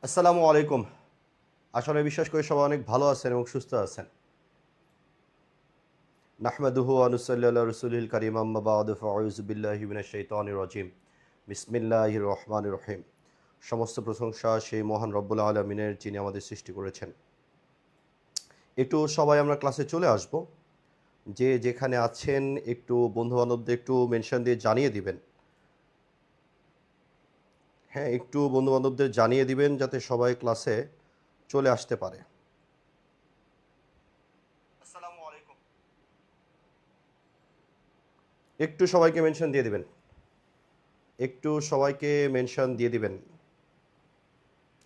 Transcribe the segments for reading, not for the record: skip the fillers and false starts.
আসসালামু আলাইকুম। আসলে বিশ্বাস করি সবাই অনেক ভালো আছেন এবং সুস্থ আছেন। নাহমাদুহু ওয়া নুসাল্লি আলা রাসূলিল কারীম আম্মা বা'দু ফাআউযু বিল্লাহি মিনাশ শাইতানির রাজীম। বিসমিল্লাহির রহমানির রহিম। সমস্ত প্রশংসা সেই মহান রব্বুল আলামিনের যিনি আমাদের সৃষ্টি করেছেন। একটু সবাই আমরা ক্লাসে চলে আসব। যে যেখানে আছেন একটু বন্ধু-বান্ধবদের একটু মেনশন দিয়ে জানিয়ে দিবেন। হ্যাঁ, একটু বন্ধু-বান্ধবদের জানিয়ে দিবেন যাতে সবাই ক্লাসে চলে আসতে পারে। আসসালামু আলাইকুম। একটু সবাইকে মেনশন দিয়ে দিবেন। একটু সবাইকে মেনশন দিয়ে দিবেন।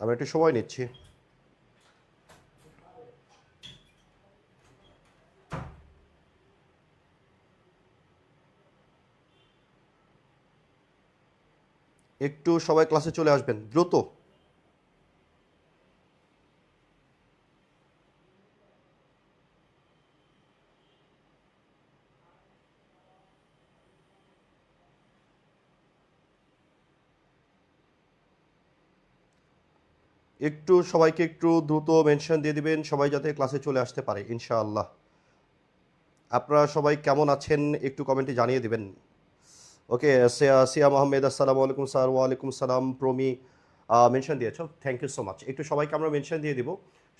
আমরা একটু সময় নিচ্ছি। একটু সবাই ক্লাসে চলে আসবেন দ্রুত। একটু সবাইকে একটু দ্রুত মেনশন দিয়ে দিবেন সবাই যাতে ক্লাসে চলে আসতে পারে ইনশাআল্লাহ। আপনারা সবাই কেমন আছেন একটু কমেন্টে জানিয়ে দিবেন। ওকে, সিয়া মোহাম্মদ আসসালামু আলাইকুম স্যার। ওয়ালাইকুম সালাম। প্রমি মেনশন দিয়েছ, থ্যাংক ইউ সো মাচ। একটু সবাইকে আমরা মেনশন দিয়ে দিব,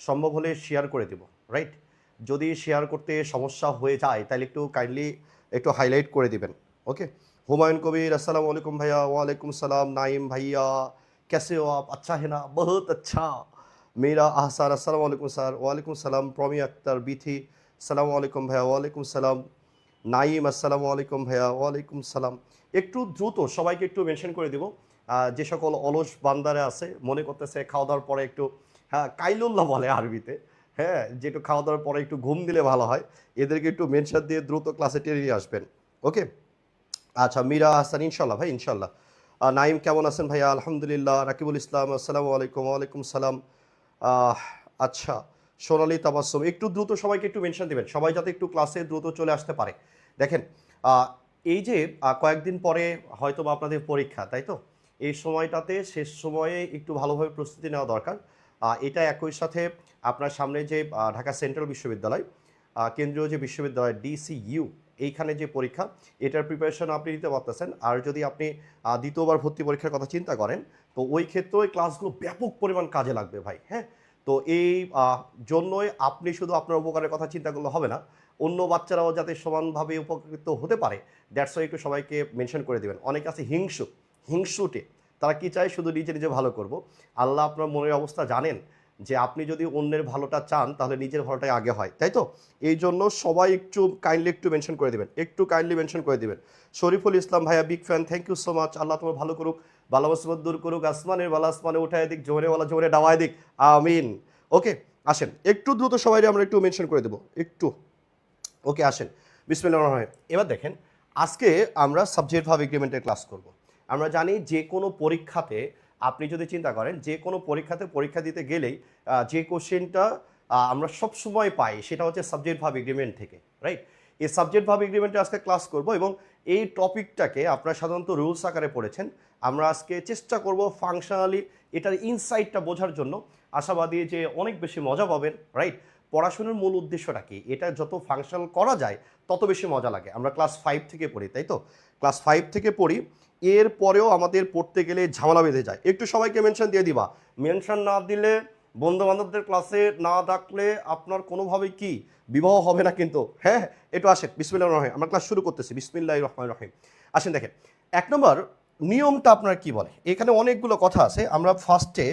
সম্ভব হলে শেয়ার করে দিব। রাইট, যদি শেয়ার করতে সমস্যা হয়ে যায় তাহলে একটু কাইন্ডলি একটু হাইলাইট করে দিবেন। ওকে, হুমায়ুন কবির আসসালামু আলাইকুম ভাইয়া। ওয়ালাইকুম সালাম। नाइम भैया कैसे हो आप? अच्छा है ना? बहुत अच्छा। मेरा आहसान अस्सलाम वालेकुम सर। वालेकुम सलाम। प्रमी अख्तर बीथी अस्सलाम वालेकुम भैया। वालेकुम सलाम। नाइम আসসালামু আলাইকুম ভাইয়া। ওয়ালাইকুম সালাম। একটু দ্রুত সবাইকে একটু মেনশন করে দিব। যে সকল অলস বান্দারা আছে মনে করতেছে খাওয়া দাওয়ার পরে একটু, হ্যাঁ কাইলুল্লাহ বলে আরবিতে, হ্যাঁ যে একটু খাওয়া দাওয়ার পরে একটু ঘুম দিলে ভালো হয়, এদেরকে একটু মেনশন দিয়ে দ্রুত ক্লাসে টেনে নিয়ে আসবেন। ওকে, আচ্ছা মীরা হাসান ইনশাল্লাহ ভাই ইনশাল্লাহ। নাইম কেমন আছেন ভাইয়া? আলহামদুলিল্লাহ। রাকিবুল ইসলাম আসসালামু আলাইকুম। ওয়ালাইকুম সালাম। আহ, আচ্ছা, সোনালী তাবাসসুম একটু দ্রুত সবাইকে একটু মেনশন দিবেন সবাই যাতে একটু ক্লাসে দ্রুত চলে আসতে পারে। দেখেন, এই যে কয়েকদিন পরে হয়তো বা আপনাদের পরীক্ষা, তাই তো? এই সময়টাতে শেষ সময়ে একটু ভালোভাবে প্রস্তুতি নেওয়া দরকার। এটা একই সাথে আপনার সামনে যে ঢাকা সেন্ট্রাল বিশ্ববিদ্যালয়, কেন্দ্রীয় যে বিশ্ববিদ্যালয় ডিসিইউ, এইখানে যে পরীক্ষা, এটার প্রিপারেশন আপনি নিতে পারতেছেন। আর যদি আপনি দ্বিতীয়বার ভর্তি পরীক্ষার কথা চিন্তা করেন, তো ওই ক্ষেত্রে ওই ক্লাসগুলো ব্যাপক পরিমাণ কাজে লাগবে ভাই। হ্যাঁ, তো এই জন্যই আপনি শুধু আপনার উপকারের কথা চিন্তা করলে হবে না, অন্য বাচ্চারাও যাতে সমানভাবে উপকৃত হতে পারে, দ্যাটস ওয়াই একটু সবাইকে মেনশন করে দেবেন। অনেকে আছে হিংসুটে, তারা কি চায় শুধু নিজে নিজে ভালো করব। আল্লাহ আপনার মনের অবস্থা জানেন, যে আপনি যদি অন্যের ভালোটা চান তাহলে নিজের ভালোটাই আগে হয়, তাই তো? এই জন্য সবাই একটু কাইন্ডলি একটু মেনশন করে দেবেন, একটু কাইন্ডলি মেনশন করে দেবেন। শরীফুল ইসলাম ভাইয়া big fan, thank you so much. Allah তোমার ভালো করুক, বালা মুসিবত দূর করুক, আসমানের বালা আসমানে উঠায় দিক, জোরে বালা জোরে ডাওয়ায় দিক, আমিন। ওকে, আসেন একটু দ্রুত সবাই আমরা একটু মেনশন করে দেবো একটু। ওকে, আসেন। বিসমিল্লাহির রহমানির রহিম। এবার দেখেন, আজকে আমরা সাবজেক্ট ভার্ব এগ্রিমেন্টের ক্লাস করব। আমরা জানি যে কোনো পরীক্ষাতে, আপনি যদি চিন্তা করেন যে কোনো পরীক্ষাতে পরীক্ষা দিতে গেলেই যে কোশ্চেনটা আমরা সব সময় পাই সেটা হচ্ছে সাবজেক্ট ভার্ব এগ্রিমেন্ট থেকে, রাইট? এই সাবজেক্ট ভার্ব এগ্রিমেন্টে আজকে ক্লাস করব এবং এই টপিকটাকে আপনারা সাধারণত রুলস আকারে পড়েছেন। আমরা আজকে চেষ্টা করব ফাংশনালি এটার ইনসাইটটা বোঝার জন্য। আশাবাদী যে অনেক বেশি মজা পাবেন, রাইট? পড়াশোনার মূল উদ্দেশ্যটা কি, এটা যত ফাংশনাল করা যায় তত বেশি মজা লাগে। আমরা ক্লাস 5 থেকে পড়ি, তাই তো? ক্লাস 5 থেকে পড়ি, এর পরেও আমাদের পড়তে গেলে ঝামেলা বেঁধে যায়। একটু সবাইকে মেনশন দিয়ে দিবা। মেনশন না দিলে, বন্ধু বান্ধবদের ক্লাসে না ডাকলে আপনার কোনোভাবেই কি বিবাহ হবে না কিন্তু। হ্যাঁ, একটু আসেন। বিসমিল্লাহির রহমানির রহিম। আমরা ক্লাস শুরু করতেছি। বিসমিল্লাহির রহমানির রহিম। আসেন দেখেন, 1 নম্বর নিয়মটা আপনার কি বলে। এখানে অনেকগুলো কথা আছে, আমরা ফার্স্টে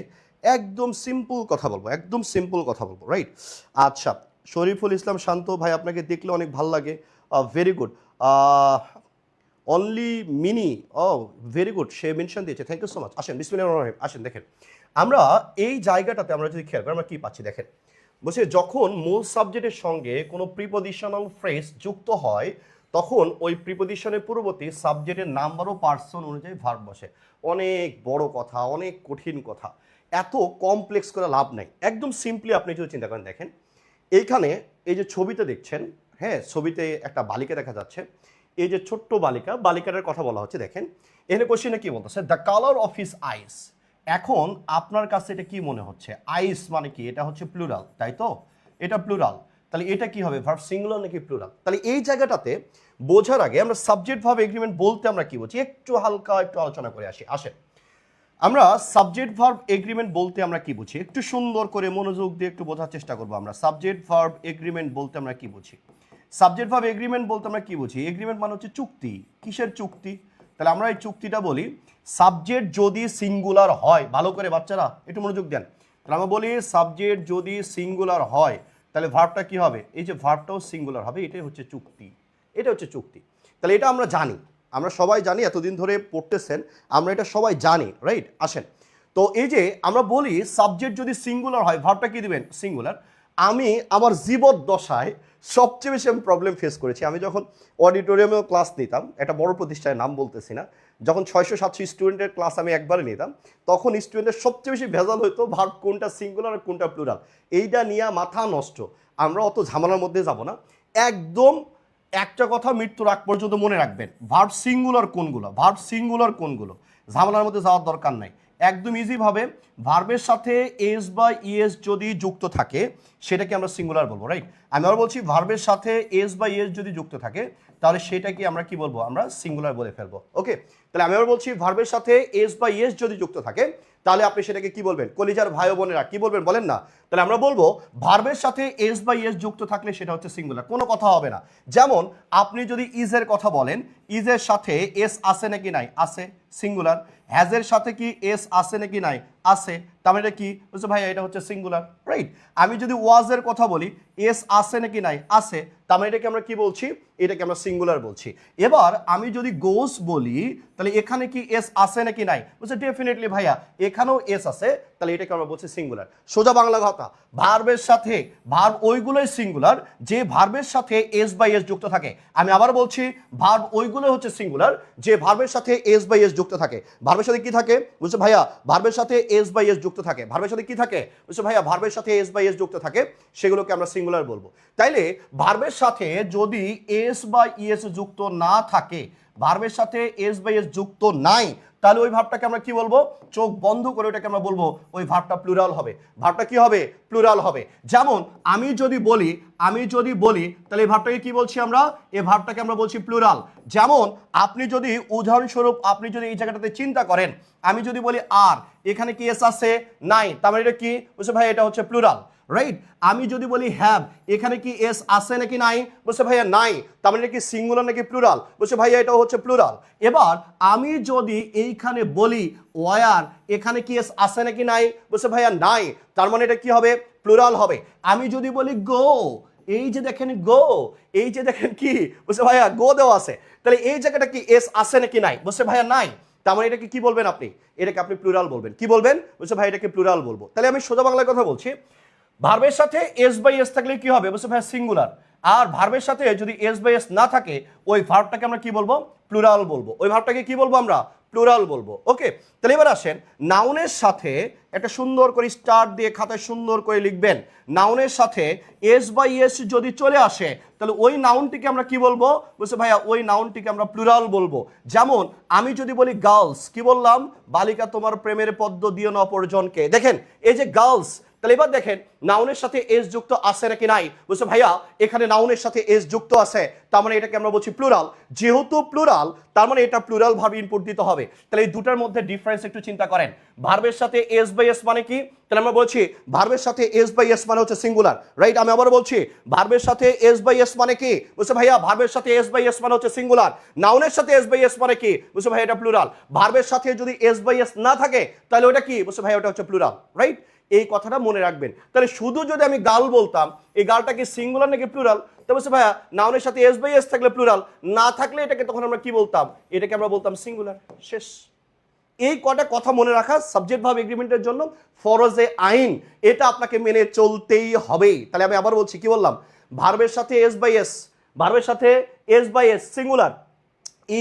একদম সিম্পল কথা বলবো, একদম সিম্পল কথা বলবো, রাইট? আচ্ছা, শরীফুল ইসলাম শান্ত ভাই, আপনাকে দেখলে অনেক ভালো লাগে, ভেরি গুড। অনলি মিনি, ও ভেরি গুড, সে মেনশন দিয়েছে, থ্যাংক ইউ সো মাচ। আসেন বিসমিল্লাহির রহমানির রহিম। আসেন দেখেন, আমরা এই জায়গাটাতে আমরা যদি খেয়াল করি আমরা কি পাচ্ছি দেখেন। বলছে যখন মূল সাবজেক্টের সঙ্গে কোনো প্রিপোজিশনাল ফ্রেজ যুক্ত হয় তখন ওই প্রিপোজিশনের পূর্ববর্তী সাবজেক্টের নাম্বার ও পার্সন অনুযায়ী ভার্ব বসে। অনেক বড় কথা, অনেক কঠিন কথা, এত কমপ্লেক্স করে লাভ নাই। একদম সিম্পলি আপনি যদি চিন্তা করেন, দেখেন এইখানে এই যে ছবিতে দেখছেন, হ্যাঁ ছবিতে একটা বালিকা দেখা যাচ্ছে। এই যে ছোট্ট বালিকা, বালিকাটার কথা বলা হচ্ছে। দেখেন এখানে কোশ্চেনে কি বলতেছে, the colour of his eyes. এখন আপনার কাছে এটা কি মনে হচ্ছে? আইস মানে কি? এটা হচ্ছে প্লুরাল, তাই তো? এটা প্লুরাল। তাহলে এটা কি হবে? ভার্ব সিঙ্গুলার নাকি প্লুরাল? তাহলে এই জায়গাটাতে বোঝার আগে আমরা সাবজেক্ট ভার্ব এগ্রিমেন্ট বলতে আমরা কি বুঝি একটু হালকা একটু আলোচনা করে আসেন। আমরা সাবজেক্ট ভার্ব এগ্রিমেন্ট বলতে আমরা কি বুঝি? একটু সুন্দর করে মনোযোগ দিয়ে একটু বোঝার চেষ্টা করবো আমরা। সাবজেক্ট ভার্ব এগ্রিমেন্ট বলতে আমরা কি বুঝি? সাবজেক্ট ভার্ব এগ্রিমেন্ট বলতে আমরা কি বুঝি? এগ্রিমেন্ট মানে হচ্ছে চুক্তি। কিসের চুক্তি? তাহলে আমরা এই চুক্তিটা বলি সাবজেক্ট যদি সিঙ্গুলার হয়, ভালো করে বাচ্চারা একটু মনোযোগ দেন। তাহলে আমরা বলি সাবজেক্ট যদি সিঙ্গুলার হয় তাহলে ভার্বটা কি হবে? এই যে ভার্বটাও সিঙ্গুলার হবে, এটাই হচ্ছে চুক্তি। এটা হচ্ছে চুক্তি। তাহলে এটা আমরা জানি, আমরা সবাই জানি, এতদিন ধরে পড়তেছেন, আমরা এটা সবাই জানি, রাইট? আসেন, তো এই যে আমরা বলি সাবজেক্ট যদি সিঙ্গুলার হয় ভার্বটা কি দিবেন? সিঙ্গুলার। আমি আমার জীবদ্দশায় সবচেয়ে বেশি আমি প্রবলেম ফেস করেছি। আমি যখন অডিটোরিয়ামেও ক্লাস নিতাম, একটা বড় প্রতিষ্ঠানের নাম বলতেছি না, যখন 600-700 স্টুডেন্টের ক্লাস আমি একবারে নিতাম, তখন স্টুডেন্টের সবচেয়ে বেশি ভেজাল হইতো ভার্ব কোনটা সিঙ্গুলার আর কোনটা প্লুরাল। এইটা নিয়ে মাথা নষ্ট। আমরা অত ঝামেলার মধ্যে যাব না। একদম একটা কথা মৃত্যুর আগ পর্যন্ত মনে রাখবেন, ভার্ব সিঙ্গুলার কোনগুলো, ভার্ব সিঙ্গুলার কোনগুলো, ঝামেলার মধ্যে যাওয়ার দরকার নাই। একদম ইজিভাবে ভার্বের সাথে এস বা ইএস যদি যুক্ত থাকে সেটাকে আমরা সিঙ্গুলার বলবো, রাইট? আমি আবার বলছি ভার্বের সাথে এস বা ইএস যদি যুক্ত থাকে তাহলে সেটাকে আমরা কি বলবো? আমরা সিঙ্গুলার বলে ফেলবো। ওকে, তাহলে আমি আবার বলছি ভার্বের সাথে এস বা ইএস যদি যুক্ত থাকে তাহলে আপনি সেটাকে কি বলবেন? কলিজার ভাই বোনেরা কি বলবেন বলেন না? তাহলে আমরা বলবো ভার্বের সাথে এস বা ইএস যুক্ত থাকলে সেটা হচ্ছে সিঙ্গুলার, কোনো কথা হবে না। যেমন আপনি যদি ইজের কথা বলেন, ইজের সাথে এস আছে নাকি নাই? আছে, সিঙ্গুলার। হ্যাজের সাথে কি এস আছে নাকি নাই? আছে, তার মানে এটা কি? বুঝছো ভাইয়া, এটা হচ্ছে সিঙ্গুলার, রাইট? আমি যদি ওয়াজের কথা বলি, এস আছে নাকি নাই? আছে, তার মানে এটাকে আমরা কি বলছি? এটাকে আমরা সিঙ্গুলার বলছি। এবার আমি যদি গোস বলি তাহলে এখানে কি এস আছে নাকি নাই? বুঝছো ডেফিনেটলি ভাইয়া এখানেও এস আছে, তাহলে এটাকে আমরা বলছি সিঙ্গুলার। সোজা বাংলা কথা, ভার্বের সাথে ভার্ব ওইগুলোই সিঙ্গুলার যে ভার্বের সাথে এস বাই এস যুক্ত থাকে। আমি আবার বলছি ভার্ব ওইগুলো হচ্ছে সিঙ্গুলার যে ভার্বের সাথে এস বাই এস যুক্ত থাকে। ভার্বের সাথে কি থাকে? বুঝছো ভাইয়া, ভার্বের সাথে এস বাই এস যুক্ত থাকে। ভার্বের সাথে কি থাকে? বুঝছো ভাইয়া, ভার্বের সাথে এস বাই এস যুক্ত থাকে, সেগুলোকে আমরা সিঙ্গুলার বলবো। তাইলে ভার্বের সাথে যদি এস বা ইএস যুক্ত না থাকে, ভার্বের সাথে এস বাই এস যুক্ত নাই, তাহলে ওই ভার্বটাকে আমরা কি বলবো? চোখ বন্ধ করে ওটাকে আমরা বলবো ওই ভার্বটা প্লুরাল হবে। ভার্বটা কি হবে? প্লুরাল হবে। যেমন আমি যদি বলি তাহলে এই ভার্বটাকে কি বলছি আমরা? এই ভার্বটাকে আমরা বলছি প্লুরাল। যেমন আপনি যদি উদাহরণস্বরূপ আপনি যদি এই জায়গাটাতে চিন্তা করেন, আমি যদি বলি আর, এখানে কি এস আছে? নাই, তার মানে এটা কি? বুঝছো ভাই, এটা হচ্ছে প্লুরাল, রাইট? আমি যদি বলি হ্যাভ, এখানে কি এস আছে নাকি নাই? বলছে ভাইয়া নাই, তার মানে কি সিঙ্গুলার নাকি প্লুরাল? বলছে ভাইয়া এটা হচ্ছে প্লুরাল। এবার আমি যদি এইখানে বলি ওয়ার, এখানে কি এস আছে নাকি নাই? বলছে ভাইয়া নাই, তার মানে এটা কি হবে? প্লুরাল হবে। আমি যদি বলি গো, এই যে দেখেন গো, এই যে দেখেন কি? বলছে ভাইয়া গো দেওয়া আছে, তাহলে এই জায়গাটা কি এস আছে নাকি নাই? বলছে ভাইয়া নাই, তার মানে এটাকে কি বলবেন আপনি? এটাকে আপনি প্লুরাল বলবেন। কি বলবেন? বলছে ভাই এটাকে প্লুরাল বলবো। তাহলে আমি সোজা বাংলায় কথা বলছি, ভার্বের সাথে এস বাই এস থাকলে কি হবে? বলছে ভাই সিঙ্গুলার। আর ভার্বের সাথে যদি এস বাই এস না থাকে ওই ভার্বটাকে আমরা কি বলবো? প্লুরাল বলবো। ওই ভার্বটাকে কি বলবো আমরা? প্লুরাল বলবো। ওকে, তাহলে এবার আসেন নাউনের সাথে একটা সুন্দর করে স্টার দিয়ে খাতায় সুন্দর করে লিখবেন, নাউনের সাথে এস বাই এস যদি চলে আসে তাহলে ওই নাউনটিকে আমরা কি বলবো? বলছে ভাইয়া ওই নাউনটিকে আমরা প্লুরাল বলবো। যেমন আমি যদি বলি গার্লস, কি বললাম? বালিকা তোমার প্রেমের পদ্ম দিও না অপরজনকে। দেখেন এই যে গার্লস, তাহলে এবার দেখেন নাউনের সাথে এস যুক্ত আছে নাকি নাই? বলছে ভাইয়া এখানে নাউনের সাথে এস যুক্ত আছে, তার মানে এটাকে আমরা বলছি প্লুরাল। যেহেতু প্লুরাল তার মানে এটা প্লুরাল ভার্ব ইনপুট দিতে হবে। তাহলে এই দুটার মধ্যে ডিফারেন্স একটু চিন্তা করেন। ভার্বের সাথে এস বাই এস মানে কি? তাহলে আমরা বলছি ভার্বের সাথে এস বাই এস মানে হচ্ছে সিঙ্গুলার, রাইট? আমি আবার বলছি ভার্বের সাথে এস বাই এস মানে কি? বলছে ভাইয়া ভার্বের সাথে এস বাই এস মানে হচ্ছে সিঙ্গুলার। নাউনের সাথে এস বাই এস মানে কি? বলছে ভাইয়া এটা প্লুরাল। ভার্বের সাথে যদি এস বাই এস না থাকে তাহলে ওটা কি? বলছে ভাইয়া ওটা হচ্ছে প্লুরাল, রাইট? এই কথাটা মনে রাখবেন। তাহলে শুধু যদি আমি গার্ল বলতাম, এই গার্লটা কি সিঙ্গুলার নাকি প্লুরাল? তো বলছে ভাইয়া নাউনের সাথে এস বাই এস থাকলে প্লুরাল, না থাকলে এটাকে তখন আমরা কি বলতাম? এটাকে আমরা বলতাম সিঙ্গুলার। শেষ। এই কটা কথা মনে রাখা সাবজেক্ট ভার্ব এগ্রিমেন্টের জন্য ফরজে আইন, এটা আপনাকে মেনে চলতেই হবে। তাহলে আমি আবার বলছি, কি বললাম? ভার্বের সাথে এস বাই এস, ভার্বের সাথে S by S singular,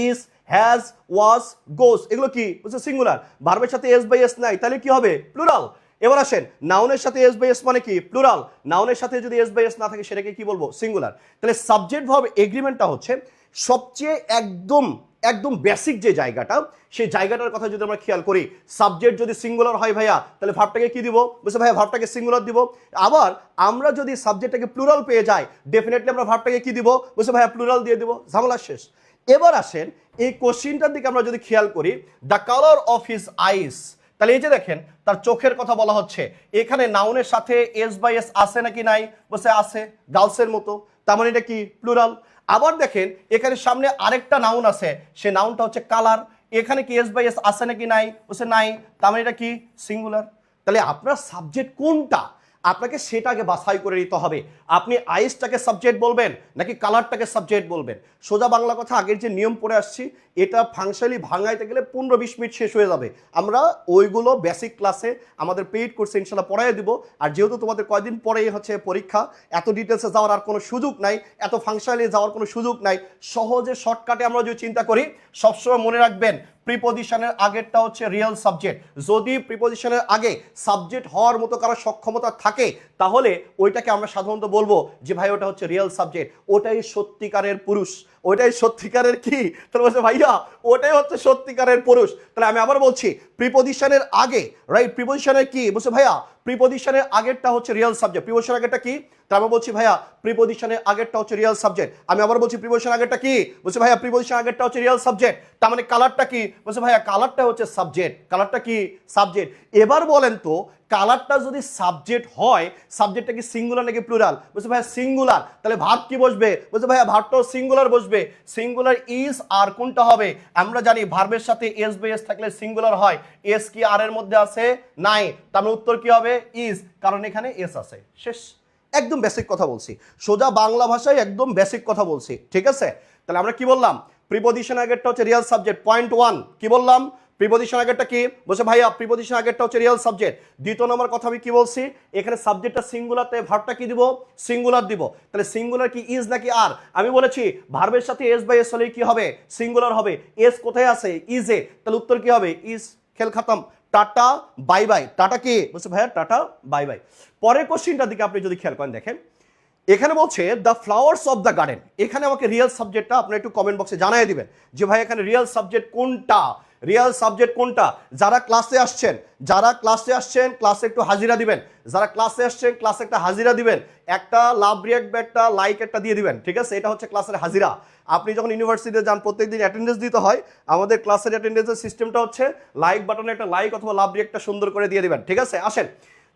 is, has, was, goes, এগুলো কি? বলছে সিঙ্গুলার। ভার্বের সাথে এস বাই এস নাই, তাহলে কি হবে? প্লুরাল। এবার আসেন নাউনের সাথে এস বাই এস মানে কি? প্লুরাল। নাউনের সাথে যদি এস বাই এস না থাকে সেটাকে কি বলবো? সিঙ্গুলার। তাহলে সাবজেক্ট ভার্ব এগ্রিমেন্টটা হচ্ছে সবচেয়ে একদম একদম বেসিক যে জায়গাটা, সেই জায়গাটার কথা যদি আমরা খেয়াল করি, সাবজেক্ট যদি সিঙ্গুলার হয় ভাইয়া, তাহলে ভার্বটাকে কি দিব? বলছে ভাইয়া ভার্বটাকে সিঙ্গুলার দিব। আবার আমরা যদি সাবজেক্টটাকে প্লুরাল পেয়ে যাই, ডেফিনেটলি আমরা ভার্বটাকে কি দিব? বলছে ভাইয়া প্লুরাল দিয়ে দিব, ঝামেলা শেষ। এবার আসেন এই কোশ্চিনটার দিকে আমরা যদি খেয়াল করি, the colour of his eyes, তাহলে এই যে দেখেন তার চোখের কথা বলা হচ্ছে, এখানে নাউনের সাথে এস বাই এস আছে নাকি নাই? বলছে আছে, গার্লসের মতো, তার মানে এটা কি? প্লুরাল। আবার দেখেন এখানে সামনে আরেকটা নাউন আছে, সে নাউনটা হচ্ছে কালার, এখানে কি এস বাই এস আছে নাকি নাই? বলছে নাই, তার মানে এটা কি? সিঙ্গুলার। তাহলে আপনার সাবজেক্ট কোনটা, আপনাকে সেটাকে বাছাই করে নিতে হবে। আপনি আইসটাকে সাবজেক্ট বলবেন নাকি কালারটাকে সাবজেক্ট বলবেন? সোজা বাংলা কথা, আগের যে নিয়ম পড়ে আসছি, এটা ফাংশনালি ভাঙাইতে গেলে 15-20 মিনিট শেষ হয়ে যাবে। আমরা ওইগুলো বেসিক ক্লাসে আমাদের পেইড কোর্সে ইনশাল্লাহ পড়াই দিব। আর যেহেতু তোমাদের কয়দিন পরেই হচ্ছে পরীক্ষা, এত ডিটেলসে যাওয়ার আর কোনো সুযোগ নাই, এত ফাংশনালি যাওয়ার কোনো সুযোগ নাই। সহজে শর্টকাটে আমরা যদি চিন্তা করি, সবসময় মনে রাখবেন প্রিপোজিশনের আগেরটা হচ্ছে রিয়েল সাবজেক্ট। যদি প্রিপোজিশনের আগে সাবজেক্ট হওয়ার মতো কারো সক্ষমতা থাকে, তাহলে ওইটাকে আমরা সাধারণত বলবো যে ভাই ওটা হচ্ছে রিয়েল সাবজেক্ট, ওটাই সত্যিকারের পুরুষ, ওইটাই সত্যিকারের কি? তাহলে বলছে ভাইয়া ওটাই হচ্ছে সত্যিকারের পুরুষ। তাহলে আমি আবার বলছি, প্রিপোজিশনের আগে, রাইট, প্রিপোজিশনের কি? বলছে ভাইয়া প্রিপোজিশনের আগেরটা হচ্ছে রিয়েল সাবজেক্ট। প্রিপোজিশনের আগেরটা কি? তাহলে আমি বলছি ভাইয়া প্রিপোজিশনের আগেরটা হচ্ছে রিয়েল সাবজেক্ট। আমি আবার বলছি প্রিপোজিশনের আগেরটা কি? বলছে ভাইয়া প্রিপোজিশনের আগেরটা হচ্ছে রিয়েল সাবজেক্ট। তার মানে কালারটা কি? বলছে ভাইয়া কালারটা হচ্ছে সাবজেক্ট। কালারটা কি? সাবজেক্ট। এবার বলেন তো, কালারটা যদি সাবজেক্ট হয়, সাবজেক্টটা কি সিঙ্গুলার নাকি প্লুরাল? বলছে ভাইয়া সিঙ্গুলার। তাহলে ভার্ব কি বসবে? বলছে ভাইয়া ভার্বটাও সিঙ্গুলার বসবে। সিঙ্গুলার ইজ, আর কোনটা হবে? আমরা জানি ভার্বের সাথে এস বাই এস থাকলে সিঙ্গুলার হয়। এস কি আর এর মধ্যে আছে? নাই। তার মানে উত্তর কি হবে? ইজ, কারণ এখানে এস আছে। শেষ। একদম বেসিক কথা বলছি, সোজা বাংলা ভাষায় একদম বেসিক কথা বলছি, ঠিক আছে? তাহলে আমরা কি বললাম? প্রিপোজিশন আগেরটা হচ্ছে রিয়েল সাবজেক্ট, পয়েন্ট 1। কি বললাম? প্রিপোজিশন আগেরটা কি? বলছে ভাইয়া প্রিপোজিশন আগেরটা হচ্ছে রিয়েল সাবজেক্ট। দ্বিতীয় নম্বর কথা আমি কি বলছি? এখানে সাবজেক্টটা সিঙ্গুলার, তাই ভার্বটা কি দিব? সিঙ্গুলার দিব। তাহলে সিঙ্গুলার কি ইজ নাকি আর? আমি বলেছি ভার্বের সাথে এস বাই এস হলে কি হবে? সিঙ্গুলার হবে। এস কোথায় আছে? ইজে। তাহলে উত্তর কি হবে? ইজ। খেল খতম। Tata bye bye. টাটা কি? বলছে ভাইয়া টাটা বাই বাই। পরের কোশ্চিনটার দিকে আপনি যদি খেয়াল করেন, দেখেন এখানে বলছে the flowers of the garden. এখানে আমাকে রিয়েল সাবজেক্টটা আপনি একটু কমেন্ট বক্সে জানিয়ে দিবেন যে ভাই এখানে রিয়েল সাবজেক্ট কোনটা, রিয়েল সাবজেক্ট কোনটা। যারা ক্লাসে আসছেন, ক্লাসে একটু হাজিরা দিবেন। যারা ক্লাসে আসছেন ক্লাসে একটা হাজিরা দিবেন, একটা লাভ রিয়াক্ট বা একটা লাইক একটা দিয়ে দিবেন, ঠিক আছে? এটা হচ্ছে ক্লাসের হাজিরা। আপনি যখন ইউনিভার্সিটিতে যান প্রত্যেকদিন অ্যাটেন্ডেন্স দিতে হয়, আমাদের ক্লাসের অ্যাটেন্ডেন্সের সিস্টেমটা হচ্ছে লাইক বাটনে একটা লাইক অথবা লাভ রিয়াক্টটা সুন্দর করে দিয়ে দিবেন, ঠিক আছে? আসেন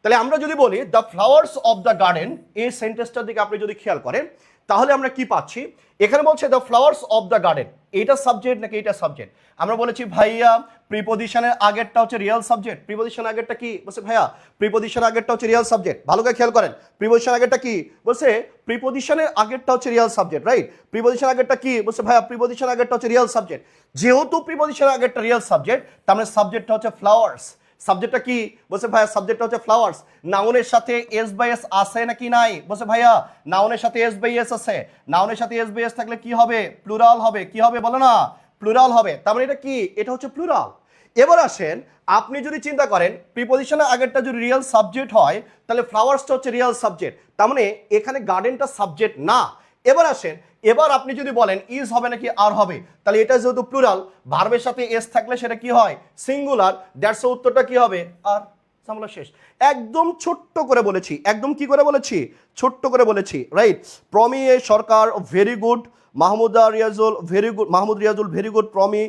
তাহলে আমরা যদি বলি the flowers of the garden, এই সেন্টেন্সটার দিকে আপনি যদি খেয়াল করেন, তাহলে আমরা কি পাচ্ছি? এখানে বলছে the flowers of the garden, এটা সাবজেক্ট নাকি এটা সাবজেক্ট? আমরা বলেছি ভাইয়া প্রিপোজিশনের আগেরটা হচ্ছে রিয়েল সাবজেক্ট। প্রিপোজিশনের আগেরটা কি? বলছে ভাইয়া প্রিপোজিশনের আগেরটা হচ্ছে রিয়েল সাবজেক্ট। ভালো করে খেয়াল করেন, প্রিপোজিশনের আগেরটা কি? বলছে প্রিপোজিশনের আগেরটা হচ্ছে রিয়েল সাবজেক্ট, রাইট? প্রিপোজিশনের আগেরটা কি? বলছে ভাইয়া প্রিপোজিশনের আগেরটা হচ্ছে রিয়েল সাবজেক্ট। যেহেতু প্রিপোজিশনের আগেরটা রিয়েল সাবজেক্ট, তার মানে সাবজেক্টটা হচ্ছে ফ্লাওয়ার্স। সাবজেক্টটা কি? বলছে ভাইয়া সাবজেক্টটা হচ্ছে ফ্লাওয়ার্স। নাউনের সাথে এস বাই এস আছে নাকি নাই? বলছে ভাইয়া নাউনের সাথে এস বাই এস আছে। নাউনের সাথে এস বাই এস থাকলে কি হবে? প্লুরাল হবে। কি হবে বলো না? প্লুরাল হবে। তার মানে এটা কি? এটা হচ্ছে প্লুরাল। এবার আসেন, আপনি যদি চিন্তা করেন প্রিপোজিশনের আগেরটা যদি রিয়েল সাবজেক্ট হয়, তাহলে ফ্লাওয়ার্সটা হচ্ছে রিয়েল সাবজেক্ট। তার মানে এখানে গার্ডেনটা সাবজেক্ট না। এবার আসেন, এবার আপনি যদি বলেন ইজ হবে নাকি আর হবে, তাহলে এটা যেহেতু প্লুরাল, ভার্বের সাথে এস থাকলে সেটা কি হয়? সিঙ্গুলার। দ্যাটস উত্তরটা কি হবে? আর। ঝামেলা শেষ। একদম ছোট্ট করে বলেছি, একদম কি করে বলেছি? ছোট্ট করে বলেছি, right? Promi Sarkar very good, Mahmud Riazul very good, Mahmud Riazul very good, Promi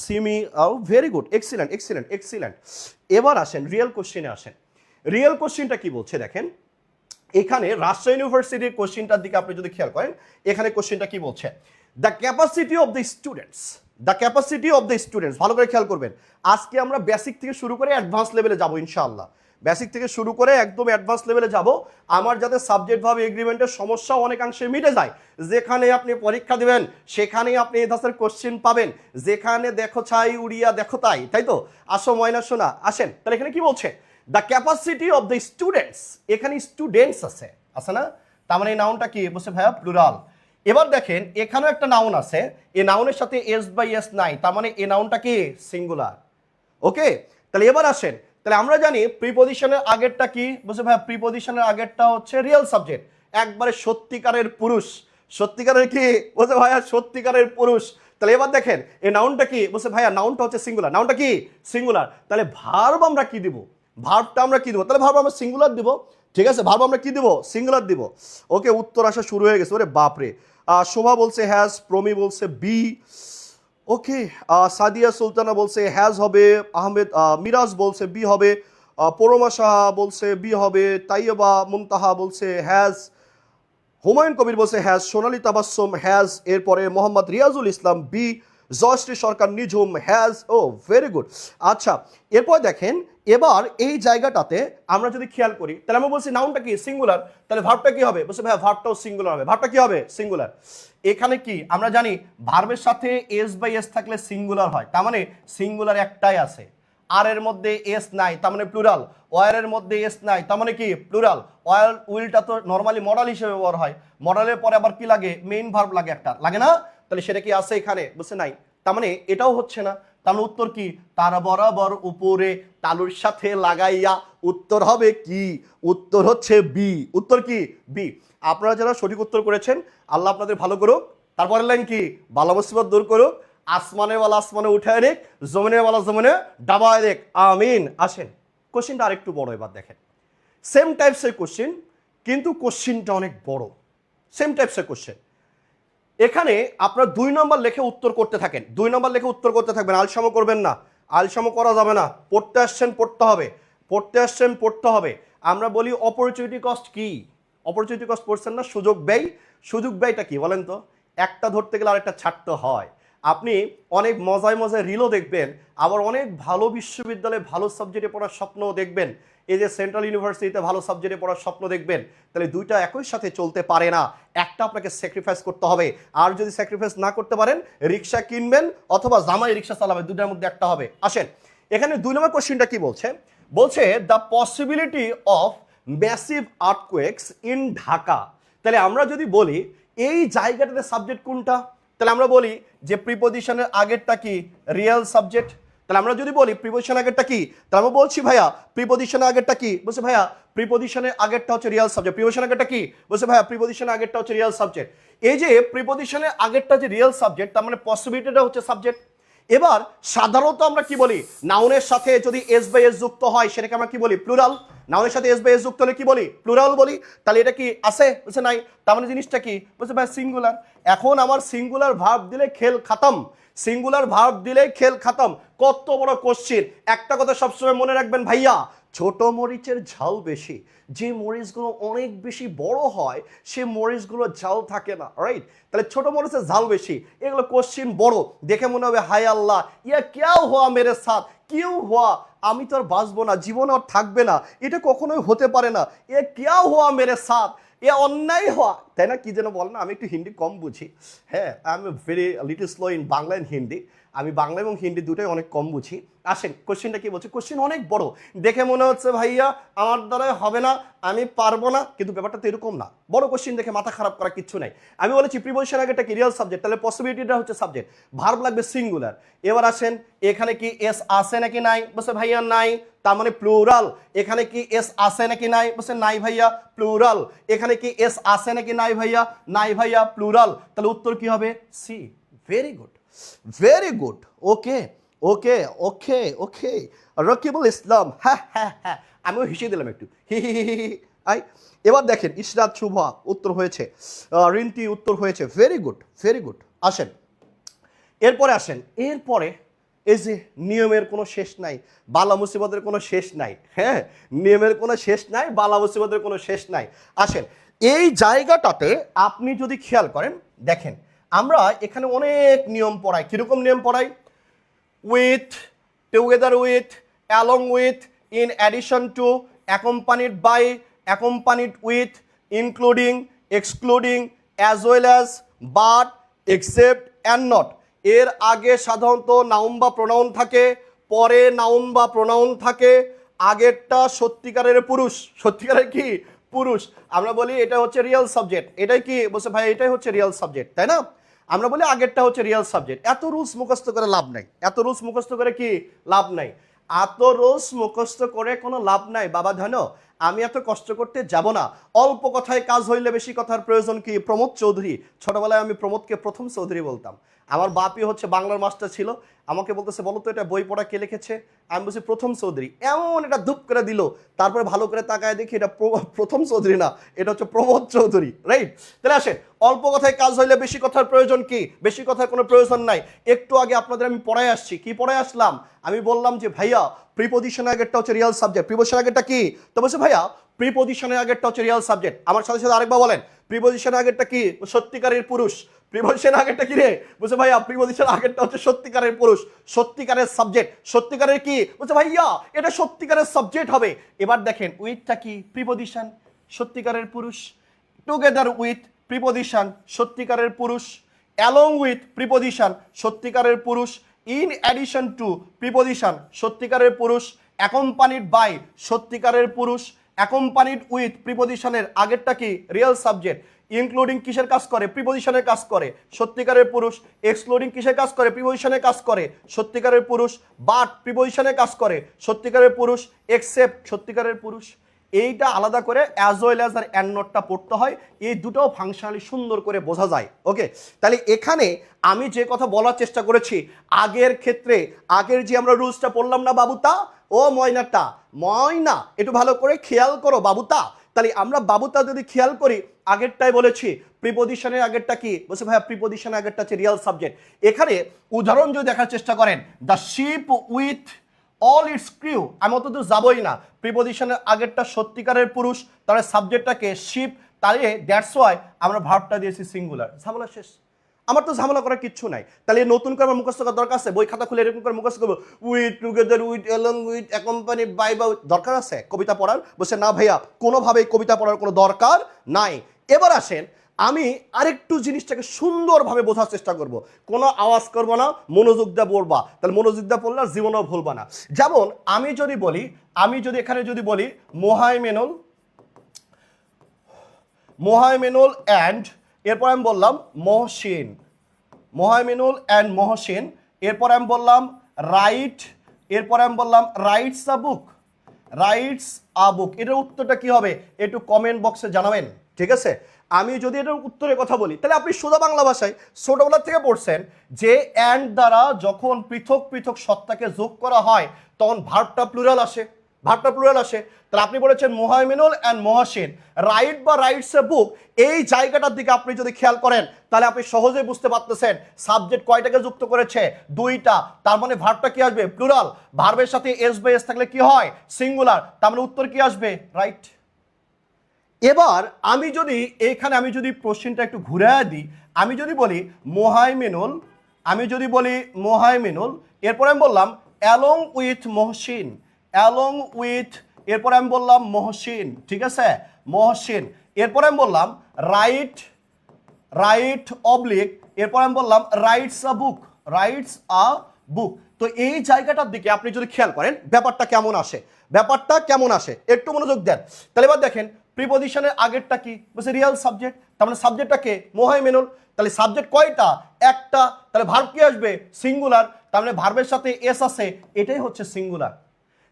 Simi very good, excellent excellent excellent. এবার আসেন রিয়েল কোশ্চেনে আসেন। রিয়েল কোশ্চেনটা কি বলছে দেখেন, এখানে রাজশাহী ইউনিভার্সিটির কোশ্চেনটার দিকে আপনি যদি খেয়াল করেন, এখানে কোশ্চেনটা কি বলছে? The capacity of the students, the capacity of the students. ভালো করে খেয়াল করবেন, আজকে আমরা বেসিক থেকে শুরু করে অ্যাডভান্স লেভেলে যাব ইনশাআল্লাহ। বেসিক থেকে শুরু করে একদম অ্যাডভান্স লেভেলে যাব, আমার যাতে সাবজেক্ট ভাবে এগ্রিমেন্টের সমস্যা অনেকাংশে মিটে যায়। যেখানে আপনি পরীক্ষা দেবেন সেখানেই আপনি এই ধরনের কোশ্চেন পাবেন। যেখানে দেখো ছাই উড়িয়া দেখো তাই, তাই তো? আসো ময়না শোনা। আসেন তাহলে এখানে কি বলছে? The capacity of the students, এখানে স্টুডেন্টস আছে, আছে না? তার মানে এই নাউনটা কি? বলছে ভাইয়া প্লুরাল। এবার দেখেন এখানেও একটা নাউন আছে, এই নাউনের সাথে এস বাই এস নাই, তার মানে এই নাউনটা কি? সিঙ্গুলার। ওকে, তাহলে এবার আসেন, তাহলে আমরা জানি প্রিপোজিশনের আগেরটা কি? বলছে ভাইয়া প্রিপোজিশনের আগেরটা হচ্ছে রিয়েল সাবজেক্ট, একবারে সত্যিকারের পুরুষ। সত্যিকারের কি? বলছে ভাইয়া সত্যিকারের পুরুষ। তাহলে এবার দেখেন এই নাউনটা কি বলছে ভাইয়া নাউনটা হচ্ছে সিঙ্গুলার, নাউনটা কি সিঙ্গুলার, তাহলে ভার্ব আমরা কি দিব, ভার্বটা আমরা কি দিব, তাহলে ভার্ব আমরা সিঙ্গুলার দিব, ঠিক আছে, ভার্ব আমরা কি দিব, সিঙ্গুলার দিব। ওকে, উত্তর আসা শুরু হয়ে গেছে, ওরে বাপরে। শোভা বলছে হ্যাজ, প্রমি বলছে বি, ওকে, সাদিয়া সুলতানা বলছে হ্যাজ হবে, আহমেদ মিরাজ বলছে বি হবে, পরমা সাহা বলছে বি হবে, তাইয়বা মুনতাহা বলছে হ্যাজ, হুমায়ুন কবির বলছে হ্যাজ, সোনালী তাবাসসুম হ্যাজ, এরপরে Mohammad Riazul Islam B, Joyshree Sarkar Nijhum has, oh very good. আচ্ছা, এরপর দেখেন এবার এই জায়গাটাতে আমরা যদি খেয়াল করি তাহলে আমরা বলছি নাউনটা কি সিঙ্গুলার, তাহলে ভার্বটা কি হবে, বলছে ভাইয়া ভার্বটাও সিঙ্গুলার হবে, ভার্বটা কি হবে সিঙ্গুলার। এখানে কি আমরা জানি ভার্বের সাথে এস বাই এস থাকলে সিঙ্গুলার হয়, তার মানে সিঙ্গুলার একটাই আছে, আর এর মধ্যে এস নাই তার মানে প্লুরাল, ওয়ার এর মধ্যে এস নাই তার মানে কি প্লুরাল, ওয়ার উইলটা তো নরমালি মডাল হিসেবে ব্যবহার হয়, মডালের পরে আবার কি লাগে মেইন ভার্ব লাগে একটা, লাগে না, তাহলে সেটা কি আছে এখানে, বুঝছে নাই, তার মানে এটাও হচ্ছে না, তাহলে উত্তর কি তার বরাবর উপরে তালুর সাথে লাগাইয়া, উত্তর হবে কি, উত্তর হচ্ছে বি, উত্তর কি বি। আপনারা যারা সঠিক উত্তর করেছেন আল্লাহ আপনাদের ভালো করুক, তারপরের লাইন কি বালা মুসিবত দূর করুক, আসমানের ওয়ালা আসমানে উঠায় রেখ, জমিনের ওয়ালা জমিনে ডাবায় রেখ, আমিন। আসেন কোশ্চিনটা আরেকটু বড়, এবার দেখেন সেম টাইপসের কোশ্চিন কিন্তু কোশ্চিনটা অনেক বড়, সেম টাইপসের কোশ্চেন। এখানে আপনার 2 নম্বর লেখে উত্তর করতে থাকেন, 2 নম্বর লেখে উত্তর করতে থাকবেন, আলসামো করবেন না, আলসামো করা যাবে না, পড়তে আসছেন পড়তে হবে, পড়তে আসছেন পড়তে হবে। আমরা বলি অপরচুনিটি কস্ট কি, অপরচুনিটি কস্ট পড়ছেন না, সুযোগ ব্যয়, সুযোগ ব্যয়টা কি বলেন তো, একটা ধরতে গেলে আরেকটা ছাড়তে হয়। আপনি অনেক মজায় মজায় রিলও দেখবেন, আবার অনেক ভালো বিশ্ববিদ্যালয়ে ভালো সাবজেক্টে পড়ার স্বপ্নও দেখবেন, এই যে সেন্ট্রাল ইউনিভার্সিটিতে ভালো সাবজেক্টে পড়ার স্বপ্ন দেখবেন, তাহলে দুইটা একই সাথে চলতে পারে না, একটা আপনাকে স্যাক্রিফাইস করতে হবে। আর যদি স্যাক্রিফাইস না করতে পারেন রিক্সা কিনবেন অথবা জামাই রিক্সা চালাবেন, দুটার মধ্যে একটা হবে। আসেন এখানে 2 নম্বর কোশ্চেনটা কি বলছে, বলছে the possibility of massive earthquakes in Dhaka. তাহলে আমরা যদি বলি এই জায়গাটাতে সাবজেক্ট কোনটা, তাহলে আমরা বলি যে প্রিপোজিশনের আগেরটা কি রিয়েল সাবজেক্ট, তাহলে আমরা যদি বলি প্রিপোজিশনের আগেরটা কি, তাহলে আমরা বলছি ভাইয়া প্রিপোজিশনের আগেরটা কি, বলছে ভাইয়া প্রিপোজিশনের আগেরটা হচ্ছে রিয়েল সাবজেক্ট, প্রিপোজিশনের আগেরটা কি, বলছে ভাইয়া প্রিপোজিশনের আগেরটা হচ্ছে রিয়েল সাবজেক্ট। এই যে প্রিপোজিশনের আগেরটা যে রিয়েল সাবজেক্ট, তার মানে পসিবিলিটিটা হচ্ছে সাবজেক্ট। এবার সাধারণত আমরা কি বলি, নাউনের সাথে যদি এস বাই এস যুক্ত হয় সেটাকে আমরা কি বলি প্লুরাল, নাউনের সাথে এস বাই এস যুক্ত হলে কি বলি প্লুরাল বলি, তাহলে এটা কি আছে, বলছে নাই, তার মানে জিনিসটা কি, বলছে ভাই সিঙ্গুলার। এখন আমার সিঙ্গুলার ভার্ব দিলে খেল খাতম, সিঙ্গুলার ভার্ব দিলে খেল খাতম। কত বড় কোশ্চিন, একটা কথা সবসময় মনে রাখবেন ভাইয়া, ছোট মরিচের ঝাল বেশি, যে মরিচগুলো অনেক বেশি বড় হয় সে মরিচগুলো ঝাল থাকে না, রাইট, তাহলে ছোট মরিচের ঝাল বেশি, এগুলো কোশ্চিন বড়, দেখে মনে হবে হায় আল্লাহ ইয়া কেউ হওয়া মেরে সাথ, কেউ হওয়া, আমি তো আর বাঁচবো না, জীবন আর থাকবে না, এটা কখনোই হতে পারে না, এ কেউ হওয়া মেরে সাথ, এ অন্যায় হওয়া, তাই না, কি যেন বল না, আমি একটু হিন্দি কম বুঝি, হ্যাঁ I am very little slow in Bangla and Hindi, আমি বাংলা এবং হিন্দি দুটোই অনেক কম বুঝি। আসেন কোশ্চেনটা কি বলছে, কোশ্চেন অনেক বড়, দেখে মনে হচ্ছে ভাইয়া আমার দ্বারা হবে না, আমি পারবো না, কিন্তু ব্যাপারটা তো এরকম না, বড় কোশ্চেন দেখে মাথা খারাপ করা কিচ্ছু নাই। আমি বলেছি প্রিপোজিশন আগেটা কি রিয়েল সাবজেক্ট, তাহলে পসিবিলিটিটা হচ্ছে সাবজেক্ট, ভার্ব লাগবে সিঙ্গুলার। এবার আসেন এখানে কি এস আছে নাকি নাই, বলছে ভাইয়া নাই, তার মানে প্লুরাল। এখানে কি এস আছে নাকি নাই, বলছে নাই ভাইয়া প্লুরাল। এখানে কি এস আছে নাকি নাই ভাইয়া, নাই ভাইয়া প্লুরাল, তাহলে উত্তর কি হবে C. Very good, very good, okay okay okay okay, Rakibul Islam, হ্যাঁ হ্যাঁ হ্যাঁ, আমিও হেসে দিলাম একটু, হি হি হি হি আই। এবার দেখেন ইশরাত শুভা উত্তর হয়েছে, রিন্টি উত্তর হয়েছে, ভেরি গুড ভেরি গুড। আসেন এরপরে আসেন, এরপরে এই যে নিয়মের কোনো শেষ নাই, বালা মুসিবতের কোনো শেষ নাই, হ্যাঁ নিয়মের কোনো শেষ নাই, বালা মুসিবতের কোনো শেষ নাই। আসেন এই জায়গাটাতে আপনি যদি খেয়াল করেন দেখেন আমরা এখানে অনেক নিয়ম পড়াই, কিরকম নিয়ম পড়াই, with, together with, along with, in addition to, accompanied by, accompanied with, including, excluding, as well as, but, except and not. এর আগে সাধারণত নাউন বা প্রোনাউন থাকে, পরে নাউন বা প্রোনাউন থাকে, আগেরটা সত্যিকারের পুরুষ, সত্যিকারের কি পুরুষ, আমরা বলি এটা হচ্ছে রিয়েল সাবজেক্ট, এটাই কি বলছে ভাই এটাই হচ্ছে রিয়েল সাবজেক্ট, তাই না, আমরা বলি আগেরটা হচ্ছে রিয়েল সাবজেক্ট। এত রুলস মুখস্থ করে লাভ নাই, এত রুলস মুখস্থ করে কি লাভ নাই, এত রুলস মুখস্থ করে কোনো লাভ নাই বাবা ধন। আমি এত কষ্ট করতে যাব না, অল্প কথায় কাজ হইলে বেশি কথার প্রয়োজন কি। প্রমোদ চৌধুরী, ছোটবেলায় আমি প্রমোদকে প্রথম চৌধুরী বলতাম। আমার বাপই হচ্ছে বাংলার মাস্টার ছিল, আমাকে বলতেছে বলো তো এটা বই পড়া কে লিখেছে, আমি বলছি প্রথম চৌধুরী। এমন এটা ধুপ করে দিল, তারপরে ভালো করে তাকায় দেখি এটা প্রথম চৌধুরী না, এটা হচ্ছে প্রমোদ চৌধুরী, রাইট। তাহলে আসেন, অল্প কথায় কাজ হইলে বেশি কথার প্রয়োজন কি, বেশি কথার কোনো প্রয়োজন নাই। একটু আগে আপনাদের আমি পড়ায় আসছি, কি পড়ায় আসলাম, আমি বললাম যে ভাইয়া প্রিপোজিশনের আগেরটা হচ্ছে রিয়েল সাবজেক্ট, প্রিপোজিশনের আগেরটা কি, তো বলছে ভাইয়া প্রিপোজিশনের আগেরটা হচ্ছে রিয়েল সাবজেক্ট। আমার সাথে সাথে আরেকবার বলেন, প্রিপোজিশনের আগেরটা কি, সত্যিকারের পুরুষ। প্রিপোজিশনের আগেরটা কি রে, বলছে ভাইয়া প্রিপোজিশনের আগেরটা হচ্ছে সত্যিকারের পুরুষ, সত্যিকারের সাবজেক্ট। সত্যিকারের কি, বলছে ভাইয়া এটা সত্যিকারের সাবজেক্ট হবে। এবার দেখেন উইথটা কি, প্রিপোজিশন, সত্যিকারের পুরুষ, টুগেদার উইথ প্রিপোজিশন, সত্যিকারের পুরুষ, অ্যালং উইথ প্রিপোজিশন, সত্যিকারের পুরুষ, ইন অ্যাডিশন টু প্রিপোজিশন, সত্যিকারের পুরুষ, অ্যাকম্পানিড বাই সত্যিকারের পুরুষ, অ্যাকম্পানিড উইথ প্রিপোজিশনের আগেরটা কি, রিয়েল সাবজেক্ট, ইনক্লুডিং কিসের কাজ করে, প্রিপোজিশনের কাজ করে, সত্যিকারের পুরুষ, এক্সক্লুডিং কিসের কাজ করে, প্রিপোজিশনের কাজ করে, সত্যিকারের পুরুষ, বাট প্রিপোজিশনের কাজ করে, সত্যিকারের পুরুষ, এক্সেপ্ট সত্যিকারের পুরুষ। এইটা আলাদা করে অ্যাজ ওয়েল অ্যাজ আর অ্যান্ড নোটটা পড়তে হয়, এই দুটোও ফাংশনালি সুন্দর করে বোঝা যায়। ওকে, তাহলে এখানে আমি যে কথা বলার চেষ্টা করেছি, আগের ক্ষেত্রে আগের যে আমরা রুলসটা পড়লাম না বাবুতা, ও ময়নাটা, ময়না একটু ভালো করে খেয়াল করো বাবুতা। তাহলে আমরা বাবুতা যদি খেয়াল করি, আগেরটাই বলেছি প্রিপোজিশনের আগেরটা কি, বলছে ভাইয়া প্রিপোজিশনের আগেরটা হচ্ছে রিয়েল সাবজেক্ট। এখানে উদাহরণ যদি দেখার চেষ্টা করেন, the ship with all it's crew, আমি অত দূর যাবই না, প্রিপোজিশনের আগেরটা সত্যিকারের পুরুষ, তাহলে সাবজেক্টটাকে শিপ, তাহলে দ্যাটস ওয়াই আমরা ভার্বটা দিয়েছি সিঙ্গুলার, ঝামেলা শেষ। আমার তো ঝামেলা করার কিচ্ছু নাই। তাহলে নতুন করে আমার মুখস্থ করার দরকার আছে, বই খাতা খুলে এরকম করে মুখস্থ করবো, with together with along with accompanied by বা, দরকার আছে কবিতা পড়ার? বলছে না ভাইয়া, কোনোভাবেই কবিতা পড়ার কোনো দরকার নাই। এবার আসেন, আমি আরেকটু জিনিসটাকে সুন্দরভাবে বোঝার চেষ্টা করব, কোনো আওয়াজ করবো না, মনোযোগ দিয়ে পড়বা, তাহলে মনোযোগ দিয়ে পড়লে জীবনেও ভুলবা না। যেমন আমি যদি বলি, আমি যদি এখানে যদি বলি মোহাইমেনুল, মোহাইমেনুল অ্যান্ড, এরপর আমি বললাম মহসিন, মোহাইমেনুল অ্যান্ড মহসিন, এরপর আমি বললাম রাইট, এরপর আমি বললাম writes a book, writes a বুক। এটার উত্তরটা কি হবে একটু কমেন্ট বক্সে জানাবেন, ঠিক আছে। আমি যদি এটার উত্তরের কথা বলি, তাহলে আপনি সোজা বাংলা ভাষায় ছোটবেলা থেকে পড়ছেন যে অ্যান্ড দ্বারা যখন পৃথক পৃথক সত্তাকে যোগ করা হয় তখন ভার্বটা প্লুরাল আসে, ভার্বটা প্লুরাল আসে। তাহলে আপনি বলেছেন মোহাইমেনুল অ্যান্ড মহাসিন, রাইট বা রাইটস এ বুক, এই জায়গাটার দিকে আপনি যদি খেয়াল করেন তাহলে আপনি সহজেই বুঝতে পারতেছেন সাবজেক্ট কয়টাকে যুক্ত করেছে, দুইটা, তার মানে ভার্বটা কি আসবে, প্লুরাল। ভার্বের সাথে এস বা এস থাকলে কি হয়, সিঙ্গুলার, তার মানে উত্তর কি আসবে, রাইট। এবার আমি যদি এইখানে আমি যদি কোশ্চেনটা একটু ঘুরে দিই, আমি যদি বলি মোহাইমেনুল, আমি যদি বলি মোহাইমেনুল, এরপর আমি বললাম along with Mohsin, along with, এরপর আমি বললাম মহসিন, ঠিক আছে, মহসিন, এরপর আমি বললাম রাইট, রাইট অবলিক, এরপর আমি বললাম writes a book, writes a বুক। তো এই জায়গাটার দিকে আপনি যদি খেয়াল করেন ব্যাপারটা কেমন আসে, ব্যাপারটা কেমন আসে একটু মনোযোগ দেন। তাহলে এবার দেখেন প্রিপোজিশনের আগেরটা কি, বলছে রিয়েল সাবজেক্ট, তার মানে সাবজেক্টটাকে মোহাইমেনুল, তাহলে সাবজেক্ট কয়টা, একটা, তাহলে ভার্ব কি আসবে, সিঙ্গুলার, তার মানে ভার্বের সাথে এস আছে, এটাই হচ্ছে সিঙ্গুলার।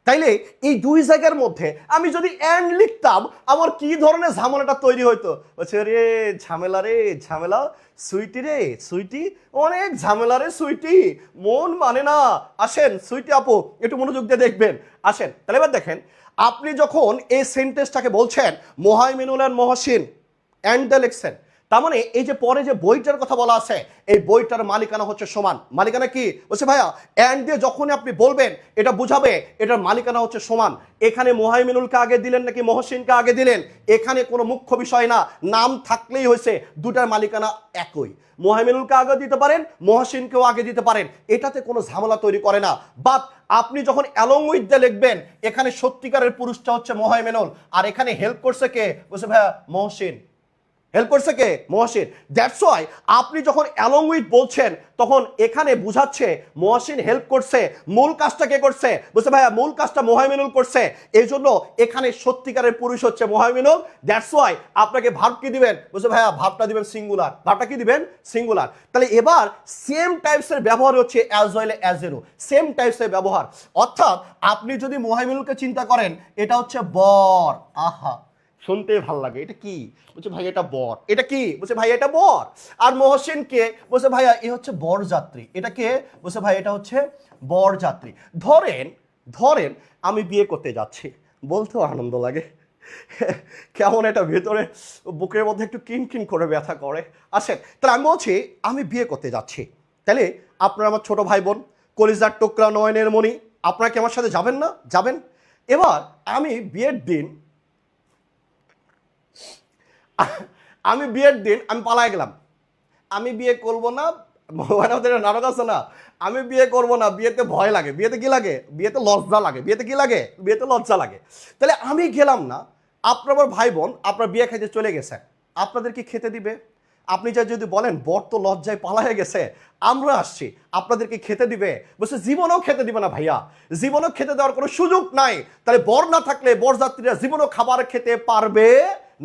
তাইলে এই দুই জায়গার মধ্যে আমি যদি অ্যান্ড লিখতাম আমার কি ধরনের ঝামেলাটা তৈরি হইতো, বলছে রে ঝামেলা, রে ঝামেলা, সুইটি রে সুইটি, অনেক ঝামেলা রে সুইটি, মন মানে না। আসেন সুইটি আপু একটু মনোযোগ দিয়ে দেখবেন, আসেন। তাহলে এবার দেখেন, আপনি যখন এই সেন্টেন্সটাকে বলছেন মোহাইমেনুল অ্যান্ড মহসিন অ্যান্ড দ্য লিখছেন, তার মানে এই যে পরে যে বইটার কথা বলা আছে এই বইটার মালিকানা হচ্ছে সমান। মালিকানা কি, বলছে ভাইয়া অ্যান্ড দিয়ে যখনই আপনি বলবেন এটা বুঝাবে এটার মালিকানা হচ্ছে সমান। এখানে মোহাইমেনুলকে আগে দিলেন নাকি মহসিনকে আগে দিলেন, এখানে কোনো মুখ্য বিষয় না, নাম থাকলেই হয়েছে, দুটার মালিকানা একই। মোহাইমেনুলকে আগে দিতে পারেন, মহসিনকেও আগে দিতে পারেন, এটাতে কোনো ঝামেলা তৈরি করে না। বাট আপনি যখন অ্যালং উইথ দিয়ে লিখবেন, এখানে সত্যিকারের পুরুষটা হচ্ছে মোহাইমেনুল, আর এখানে হেল্প করছে কে, বলছে ভাইয়া মহসিন, হেল্প করছে কে? মহসিন। দ্যাটস ওয়াই আপনি যখন অ্যালং উইথ বলছেন তখন এখানে বুঝাচ্ছে মহসিন হেল্প করছে। মূল কাজটা কে করছে? বলছে ভাইয়া মূল কাজটা মোহাইমিনুল করছে, এই জন্য এখানে সত্যিকারের পুরুষ হচ্ছে মোহাইমিনুল। দ্যাটস ওয়াই আপনাকে ভার্ব কি দিবেন? বলছে ভাইয়া ভার্বটা দিবেন সিঙ্গুলার। ভার্বটা কি দিবেন? সিঙ্গুলার। তাহলে এবার সেম টাইপসের ব্যবহার হচ্ছে অ্যাজ ওয়েল অ্যাজ এরও, সেম টাইপসের ব্যবহার। অর্থাৎ আপনি যদি মোহাইমিনুলকে চিন্তা করেন, এটা হচ্ছে বর। আহা, শুনতে ভাল লাগে। এটা কি? বলছে ভাই এটা বর। এটা কি? বলছে ভাই এটা বর। আর মহসিন কে? বলছে ভাইয়া এ হচ্ছে বরযাত্রী। এটা কে? বলছে ভাই এটা হচ্ছে বরযাত্রী। ধরেন ধরেন আমি বিয়ে করতে যাচ্ছি, বলতেও আনন্দ লাগে, কেমন এটা ভেতরে বুকের মধ্যে একটু কিন কিন করে ব্যথা করে। আসেন, তাহলে আমি বলছি আমি বিয়ে করতে যাচ্ছি। তাহলে আপনার আমার ছোট ভাই বোন, কলিজার টুকরা, নয়নের মণি, আপনারা কি আমার সাথে যাবেন না? যাবেন। এবার আমি বিয়ের দিন আমি পালায় গেলাম, আমি বিয়ে করব না। নাটক আছে না, আমি বিয়ে করব না, বিয়েতে ভয় লাগে। বিয়েতে কি লাগে? বিয়েতে লজ্জা লাগে। বিয়েতে কি লাগে? বিয়েতে লজ্জা লাগে। তাহলে আমি গেলাম না, আপনার ভাই বোন আপনার বিয়ে খাইতে চলে গেছে, আপনাদের কি খেতে দিবে? আপনি যা যদি বলেন বর তো লজ্জায় পালায় গেছে, আমরা আসছি, আপনাদেরকে খেতে দিবে? বলছে জীবনেও খেতে দিবে না ভাইয়া, জীবনেও খেতে দেওয়ার কোনো সুযোগ নাই। তাহলে বর না থাকলে বরযাত্রীরা জীবনেও খাবার খেতে পারবে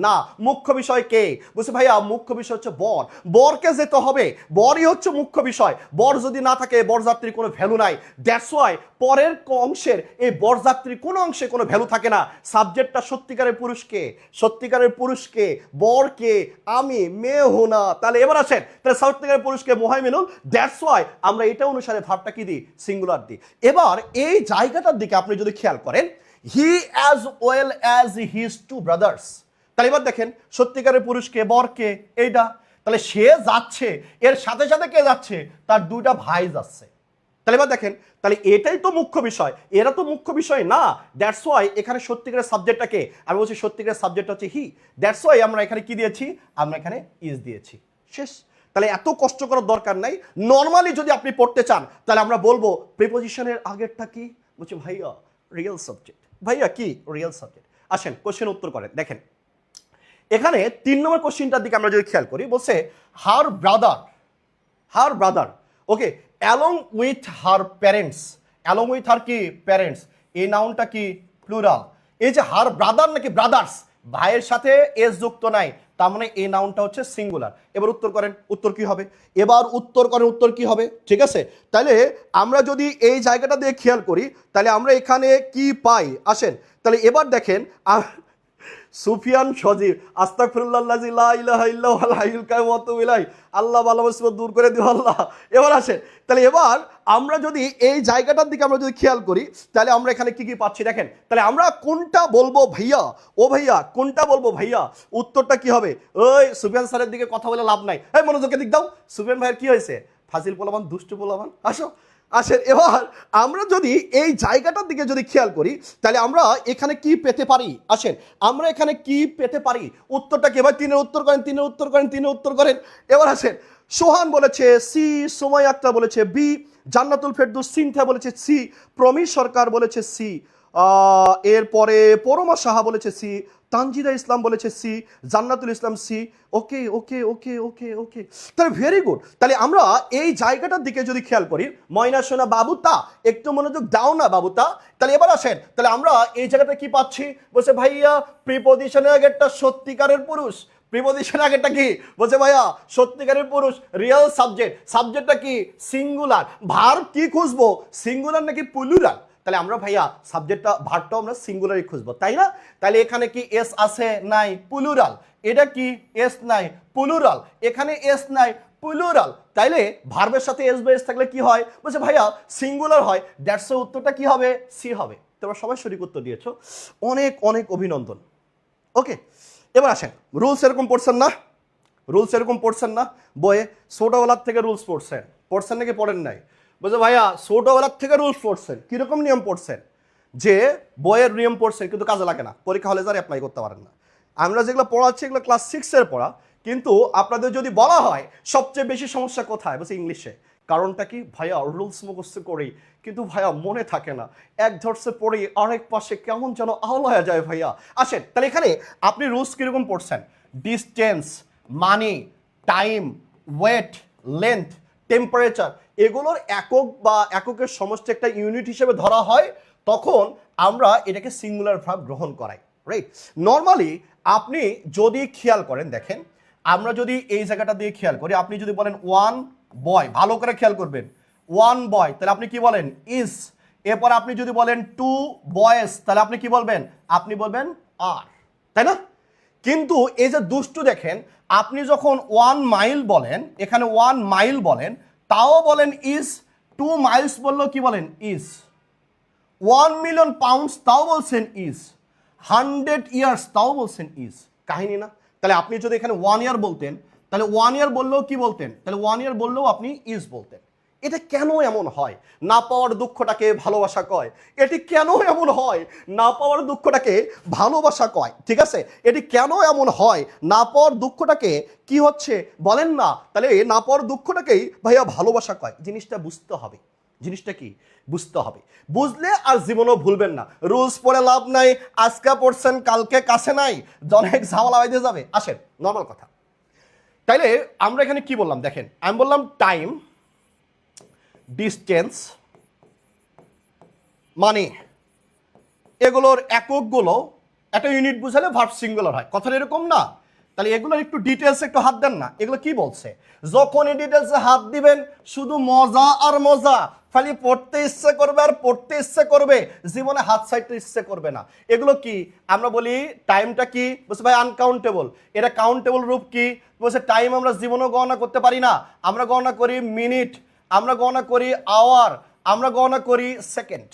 না। মুখ্য বিষয় কে? বলছে ভাইয়া মুখ্য বিষয় হচ্ছে বর। বরকে যেতে হবে, বরই হচ্ছে মুখ্য বিষয়। বর যদি না থাকে বরযাত্রীর কোনো ভ্যালু নাই। দ্যাটস ওয়াই পরের অংশের এই বরযাত্রীর কোনো অংশে কোনো ভ্যালু থাকে না। সাবজেক্টটা সত্যিকারের পুরুষকে, সত্যিকারের পুরুষকে, বরকে, আমি, মেয়ে হোনা। তাহলে এবার আসেন, তাহলে সত্যিকারের পুরুষকে মোহাইমিনুল। দ্যাটস ওয়াই আমরা এটা অনুসারে ভাবটা কি দিই? সিঙ্গুলার দিই। এবার এই জায়গাটার দিকে আপনি যদি খেয়াল করেন, he as well as his two brothers. তাহলে এবার দেখেন সত্যিকারের পুরুষকে, বরকে, এইটা। তাহলে সে যাচ্ছে, এর সাথে সাথে কে যাচ্ছে? তার দুইটা ভাই যাচ্ছে। তাহলে এবার দেখেন, তাহলে এটাই তো মুখ্য বিষয়, এরা তো মুখ্য বিষয় না। দ্যাটস ওয়াই এখানে সত্যিকারের সাবজেক্টটা কে? আমি বলছি সত্যিকারের সাবজেক্ট হচ্ছে হি। দ্যাটস ওয়াই আমরা এখানে কি দিয়েছি? আমরা এখানে ইজ দিয়েছি। শেষ। তাহলে এত কষ্ট করার দরকার নাই। নর্মালি যদি আপনি পড়তে চান তাহলে আমরা বলবো প্রিপোজিশনের আগেরটা কি? বলছি ভাইয়া রিয়েল সাবজেক্ট। ভাইয়া কি? Real subject. আসেন কোশ্চেন উত্তর করেন। দেখেন এখানে 3 নম্বর কোশ্চেনটার দিকে আমরা যদি খেয়াল করি, বলছে her brother okay along with her parents. Along with her কি? প্যারেন্টস। এই নাউনটা কি? প্লুরাল। এই যে হার ব্রাদার নাকি ব্রাদার্স, ভাইয়ের সাথে এস যুক্ত নাই, তার মানে এই নাউনটা হচ্ছে সিঙ্গুলার। এবার উত্তর করেন, উত্তর কি হবে? এবার উত্তর করেন, উত্তর কি হবে? ঠিক আছে, তাহলে আমরা যদি এই জায়গাটা দিয়ে খেয়াল করি তাহলে আমরা এখানে কি পাই? আসেন, তাহলে এবার দেখেন সুফিয়ান সজীব আস্তাগফিরুল্লাহি লা ইলাহা ইল্লা হুয়াল হাইয়ুল কাইয়ুম ওয়া আতুবু ইলাইহি। আল্লাহ ভালো মুসিবত দূর করে দিও আল্লাহ। এবার আসেন, তাহলে এবার আমরা যদি এই জায়গাটার দিকে আমরা যদি খেয়াল করি তাহলে আমরা এখানে কি কি পাচ্ছি দেখেন। তাহলে আমরা কোনটা বলবো ভাইয়া? ও ভাইয়া কোনটা বলবো ভাইয়া? উত্তরটা কি হবে? ওই সুফিয়ান স্যারের দিকে কথা বলে লাভ নাই, এই মনোযোগের দিক দাও। সুফিয়ান ভাইয়ের কি হয়েছে? ফাজিল পোলাপান, দুষ্টু পোলাপান। আসো আসেন, এবার আমরা যদি এই জায়গাটার দিকে যদি খেয়াল করি তাহলে আমরা এখানে কি পেতে পারি? আসেন, আমরা এখানে কি পেতে পারি? উত্তরটা কি? এবার তিনের উত্তর করেন, তিনের উত্তর করেন, তিনের উত্তর করেন। এবার আসেন, সোহান বলেছে সি, সোমাই আক্তার বলেছে বি, জান্নাতুল ফেরদৌস সিনথা বলেছে সি, প্রমি সরকার বলেছে সি, এরপরে পরমা সাহা বলেছে সি, তানজিদা ইসলাম বলেছে সি, জান্নাতুল ইসলাম সি। ওকে ওকে ওকে ওকে ওকে, তাহলে ভেরি গুড। তাহলে আমরা এই জায়গাটার দিকে যদি খেয়াল করি, ময়না সোনা বাবুতা একটু মনোযোগ দাও না বাবুতা। তাহলে এবার আসেন, তাহলে আমরা এই জায়গাটা কি পাচ্ছি? বলছে ভাইয়া প্রিপোজিশনের আগেরটা সত্যিকারের পুরুষ। প্রিপোজিশনের আগেরটা কি? বলছে ভাইয়া সত্যিকারের পুরুষ, রিয়েল সাবজেক্ট। সাবজেক্টটা কি? সিঙ্গুলার। ভার্ব কি খুঁজবো? সিঙ্গুলার নাকি প্লুরাল? তাহলে আমরা ভাইয়া সাবজেক্টটা ভার্বটাও আমরা সিঙ্গুলারই খুঁজবো, তাই না? তাহলে এখানে কি এস আছে? নাই, প্লুরাল। এটা কি? এস নাই, প্লুরাল। এখানে এস নাই, প্লুরাল। তাইলে ভার্বের সাথে এস বা এস থাকলে কি হয়? বলছে ভাইয়া সিঙ্গুলার হয়। দ্যাটস উত্তরটা কি হবে? সি হবে। তোমরা সবাই সঠিক উত্তর দিয়েছো, অনেক অনেক অভিনন্দন। ওকে, এবার আসেন, রুলস এরকম পড়ছেন না? রুলস এরকম পড়ছেন না বইয়ে? ছোটবেলার থেকে রুলস পড়ছেন নাকি পড়েন নাই? বলছে ভাইয়া ছোটবেলার থেকে রুলস পড়ছেন। কিরকম নিয়ম পড়ছেন? যে বইয়ের নিয়ম পড়ছেন কিন্তু কাজে লাগে না, পরীক্ষা হলে যারা অ্যাপ্লাই করতে পারেন না। আমরা যেগুলো পড়াচ্ছি এগুলো ক্লাস 6-এর পড়া, কিন্তু আপনাদের যদি বলা হয় সবচেয়ে বেশি সমস্যা কোথায়? বলছে ইংলিশে। কারণটা কি? ভাইয়া রুলস মুখস্থ করি কিন্তু ভাইয়া মনে থাকে না, এক ধরছে পড়ি আরেক পাশে কেমন যেন আওলায়া যায় ভাইয়া। আসেন, তাহলে এখানে আপনি রুলস কিরকম পড়ছেন? ডিস্টেন্স, মানি, টাইম, ওয়েট, লেন্থ, টেম্পারেচার এগুলোর একক বা এককের সমষ্টি একটা ইউনিট হিসেবে ধরা হয়, তখন আমরা এটাকে সিঙ্গুলার ভার্ব গ্রহণ করাই, রাইট? নর্মালি আপনি যদি খেয়াল করেন, দেখেন আমরা যদি এই জায়গাটা দিয়ে খেয়াল করি, আপনি যদি বলেন ওয়ান বয়, ভালো করে খেয়াল করবেন, ওয়ান বয় তাহলে আপনি কি বলেন? ইজ। এরপর আপনি যদি বলেন টু বয়েস তাহলে আপনি কি বলবেন? আপনি বলবেন আর, তাই না? কিন্তু এই যে দুষ্টু দেখেন, আপনি যখন ওয়ান মাইল বলেন, এখানে ওয়ান মাইল বলেন, তাও বলেন ইজ। টু মাইলস বললেও কি বলেন? ইজ। 1,000,000 পাউন্ডস তাও বলছেন ইজ। 100 ইয়ার্স তাও বলছেন ইজ। কাহিনী না? তাহলে আপনি যদি এখানে 1 ইয়ার বলতেন, তাহলে 1 ইয়ার বললেও কি বলতেন? তাহলে 1 ইয়ার বললেও আপনি ইজ বলতেন। এটা কেন এমন হয়? না পাওয়ার দুঃখটাকে ভালোবাসা কয়। এটি কেন এমন হয়? না পাওয়ার দুঃখটাকে ভালোবাসা কয়, ঠিক আছে? এটি কেন এমন হয়? না পাওয়ার দুঃখটাকে কি হচ্ছে বলেন না? তাহলে না পাওয়ার দুঃখটাকেই ভাইয়া ভালোবাসা কয়। জিনিসটা বুঝতে হবে। জিনিসটা কি বুঝতে হবে, বুঝলে আর জীবনও ভুলবেন না। রুলস পড়ে লাভ নাই, আজকে পড়ছেন কালকে কাছে নাই, অনেক ঝামেলা হয়ে যাবে। আসেন নর্মাল কথা, তাইলে আমরা এখানে কি বললাম দেখেন, আমি বললাম টাইম, ডিস্টেন্স, মানে এগুলোর এককগুলো একটা ইউনিট বুঝালে ভার্ব সিঙ্গুলার হয়, কথাটা এরকম না? তাহলে এগুলোর একটু ডিটেলস একটু হাত দেন না, এগুলো কি বলছে? যখন এই ডিটেলসে হাত দিবেন শুধু মজা আর মজা, খালি পড়তে ইচ্ছে করবে আর পড়তে ইচ্ছে করবে, জীবনে হাত সাইডতে ইচ্ছে করবে না। এগুলো কি? আমরা বলি টাইমটা কি, বলছে ভাই আনকাউন্টেবল। এটা কাউন্টেবল রূপ কি? বলছে টাইম আমরা জীবনেও গণনা করতে পারি না, আমরা গণনা করি মিনিট, আমরা গণনা করি আওয়ার, আমরা গণনা করি সেকেন্ড,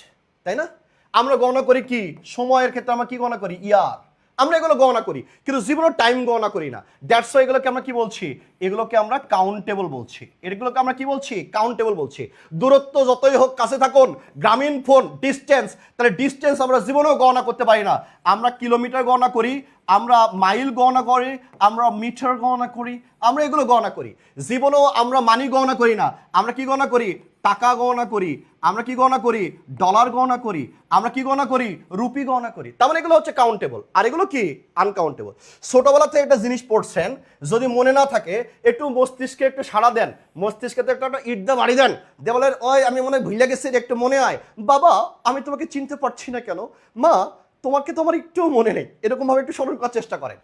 তাই না? আমরা গণনা করি কি সময়ের ক্ষেত্রে, আমরা কি গণনা করি? ইয়ার। আমরা এগুলো গণনা করি, কিন্তু জীবনের টাইম গণনা করি না। দ্যাটস ওয়াই এগুলোকে আমরা কি বলছি? এগুলোকে আমরা কাউন্টেবল বলছি। এগুলোকে আমরা কি বলছি? কাউন্টেবল বলছি। দূরত্ব যতই হোক কাছে থাকুন, গ্রামীণ ফোন, ডিস্টেন্স, তাহলে ডিস্টেন্স আমরা জীবনেও গণনা করতে পারি না। আমরা কিলোমিটার গণনা করি, আমরা মাইল গণনা করি, আমরা মিটার গণনা করি, আমরা এগুলো গণনা করি। জীবনেও আমরা মানি গণনা করি না, আমরা কি গণনা করি? টাকা গণনা করি, আমরা কি গণনা করি? ডলার গণনা করি, আমরা কি গণনা করি? রুপি গণনা করি। তার মানে এগুলো হচ্ছে কাউন্টেবল, আর এগুলো কি? আনকাউন্টেবল। ছোটবেলা থেকে একটা জিনিস পড়ছেন, যদি মনে না থাকে একটু মস্তিষ্কে একটু সাড়া দেন, মস্তিষ্কে তো একটা ইট দা বাড়ি দেন, দিয়ে বলেন ওই আমি মনে হয় ভুলে গেছি, একটু মনে আয়। বাবা আমি তোমাকে চিনতে পারছি না কেন? মা তোমাকে তো আমার একটু মনে নেই, এরকম ভাবে একটু স্মরণ করার চেষ্টা করেন।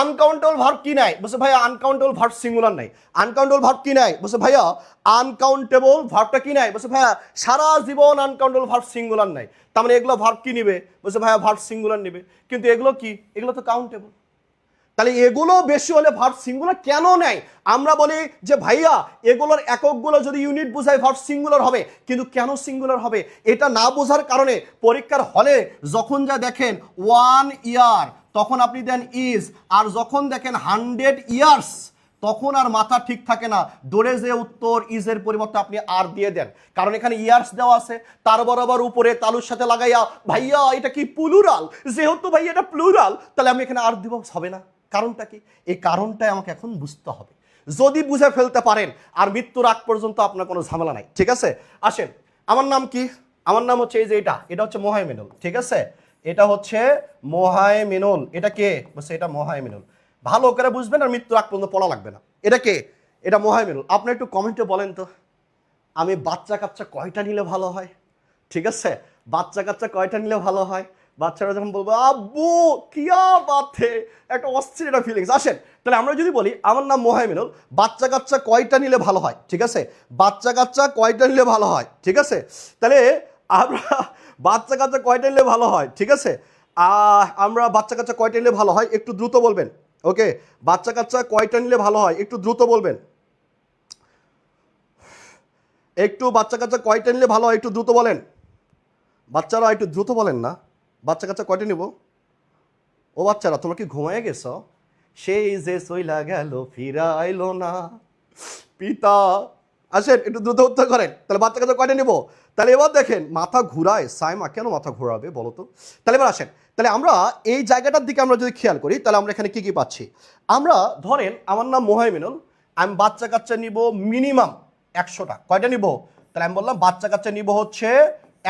আনকাউন্টেবল ভার্ব কি নাই? বলছে ভাইয়া আনকাউন্টেবল ভার্ব সিঙ্গুলার নাই। আনকাউন্টেবল ভার্ব কি নাই? বলছে ভাইয়া আনকাউন্টেবল ভার্বটা কি নাই? বলছে ভাইয়া সারা জীবন আনকাউন্টেবল ভার্ব সিঙ্গুলার নাই। তার মানে এগুলো ভার্ব কি নিবে? বলছে ভাইয়া ভার্ব সিঙ্গুলার নিবে। কিন্তু এগুলো কি? এগুলো তো কাউন্টেবল। তাহলে এগুলো বেশি হলে ভার্ব সিঙ্গুলার কেন নেয়? আমরা বলি যে ভাইয়া এগুলোর এককগুলো যদি ইউনিট বোঝায় ভার্ব সিঙ্গুলার হবে, কিন্তু কেন সিঙ্গুলার হবে এটা না বোঝার কারণে পরীক্ষার হলে যখন যা দেখেন 1 ইয়ার তখন আপনি দেন ইজ, আর যখন দেখেন 100 ইয়ার্স তখন আর মাথা ঠিক থাকে না, দৌড়ে যে উত্তর ইজের পরিবর্তে আপনি আর দিয়ে দেন, কারণ এখানে ইয়ার্স দেওয়া আছে, তার বরাবর উপরে তালুর সাথে লাগাইয়া ভাইয়া এটা কি প্লুরাল, যেহেতু ভাইয়া এটা প্লুরাল তাহলে আমি এখানে আর দিব, হবে না। কারণটা কি? এই কারণটাই আমাকে এখন বুঝতে হবে। যদি বুঝে ফেলতে পারেন আর মৃত্যুর আগ পর্যন্ত আপনার কোনো ঝামেলা নাই, ঠিক আছে? আসেন, আমার নাম কি? আমার নাম হচ্ছে এই যে এটা হচ্ছে মোহাইমিনুল, ঠিক আছে? এটা হচ্ছে মোহাইমিনুল। এটা কে? বলছে এটা মোহাইমিনুল। ভালো করে বুঝবেন আর মৃত্যুর আগ পর্যন্ত পড়া লাগবে না। এটা কে? এটা মোহাইমিনুল। আপনি একটু কমেন্টে বলেন তো আমি বাচ্চা কাচ্চা কয়টা নিলে ভালো হয়? ঠিক আছে, বাচ্চা কাচ্চা কয়টা নিলে ভালো হয়? বাচ্চারা যখন বলবো আব্বু কিয়া বাতে, একটা অস্থির একটা ফিলিংস। আসেন তাহলে আমরা যদি বলি আমার নাম মোহাইমিনুল, বাচ্চা কাচ্চা কয়টা নিলে ভালো হয়? ঠিক আছে, বাচ্চা কাচ্চা কয়টা নিলে ভালো হয়? ঠিক আছে, তাহলে আমরা বাচ্চা কাচ্চা কয়টা নিলে ভালো হয়? ঠিক আছে, আমরা বাচ্চা কাচ্চা কয়টা নিলে ভালো হয় একটু দ্রুত বলবেন। ওকে, বাচ্চা কাচ্চা কয়টা নিলে ভালো হয় একটু দ্রুত বলবেন। একটু বাচ্চা কাচ্চা কয়টা নিলে ভালো হয় একটু দ্রুত বলেন। বাচ্চারা একটু দ্রুত বলেন না। বাচ্চা কাচ্চা কয়টা নিব? ও বাচ্চারা তোমরা কি ঘুমায় গেছ? সেই যে সইলা গেল ফিরা আইলো না পিতা। আসেন একটু দ্রুত উত্তর করেন। তাহলে বাচ্চা কাচ্চা কয়টা নিব? তাহলে এবার দেখেন মাথা ঘুরায় সাইমা, কেন মাথা ঘুরাবে বলো তো? তাহলে এবার আসেন, তাহলে আমরা এই জায়গাটার দিকে আমরা যদি খেয়াল করি তাহলে আমরা এখানে কি কি পাচ্ছি? আমরা ধরেন আমার নাম মোহাইমিনুল, আমি বাচ্চা কাচ্চা নিব মিনিমাম 100টা। কয়টা নিব? তাহলে আমি বললাম বাচ্চা কাচ্চা নিব হচ্ছে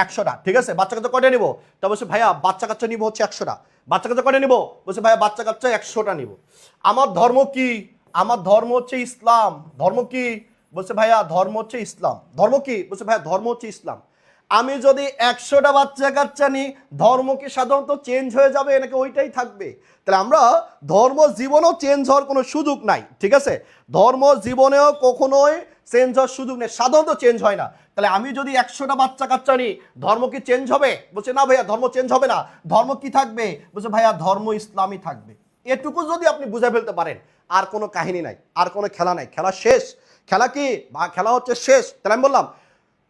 100টা। ঠিক আছে, বাচ্চা কাচ্চা কয়টা নিব? তা বলছে ভাইয়া বাচ্চা কাচ্চা নিব হচ্ছে 100টা। বাচ্চা কাচ্চা কয়টা নিব? বলছে ভাইয়া বাচ্চা কাচ্চা 100টা নিব। আমার ধর্ম কি? আমার ধর্ম হচ্ছে ইসলাম। ধর্ম কি? বলছে ভাইয়া ধর্ম হচ্ছে ইসলাম। ধর্ম কি? বলছে ভাইয়া ধর্ম হচ্ছে ইসলাম। আমি যদি 100টা বাচ্চা কাচ্চা নিই, ধর্ম কি সাধারণত চেঞ্জ হয়ে যাবে নাকি ওইটাই থাকবে? তাহলে আমরা ধর্ম জীবনেও চেঞ্জ হওয়ার কোনো সুযোগ নাই, ঠিক আছে? ধর্ম জীবনেও কখনোই চেঞ্জ হওয়ার সুযোগ নেই, সাধারণত চেঞ্জ হয় না। তাহলে আমি যদি 100টা বাচ্চা কাচ্চা নিই, ধর্ম কি চেঞ্জ হবে? বলছে না ভাইয়া ধর্ম চেঞ্জ হবে না। ধর্ম কি থাকবে? বলছে ভাইয়া ধর্ম ইসলামই থাকবে। এটুকু যদি আপনি বুঝে ফেলতে পারেন, আর কোনো কাহিনী নাই, আর কোনো খেলা নাই, খেলা শেষ। খেলা কি? বা খেলা হচ্ছে শেষ। তাহলে আমি বললাম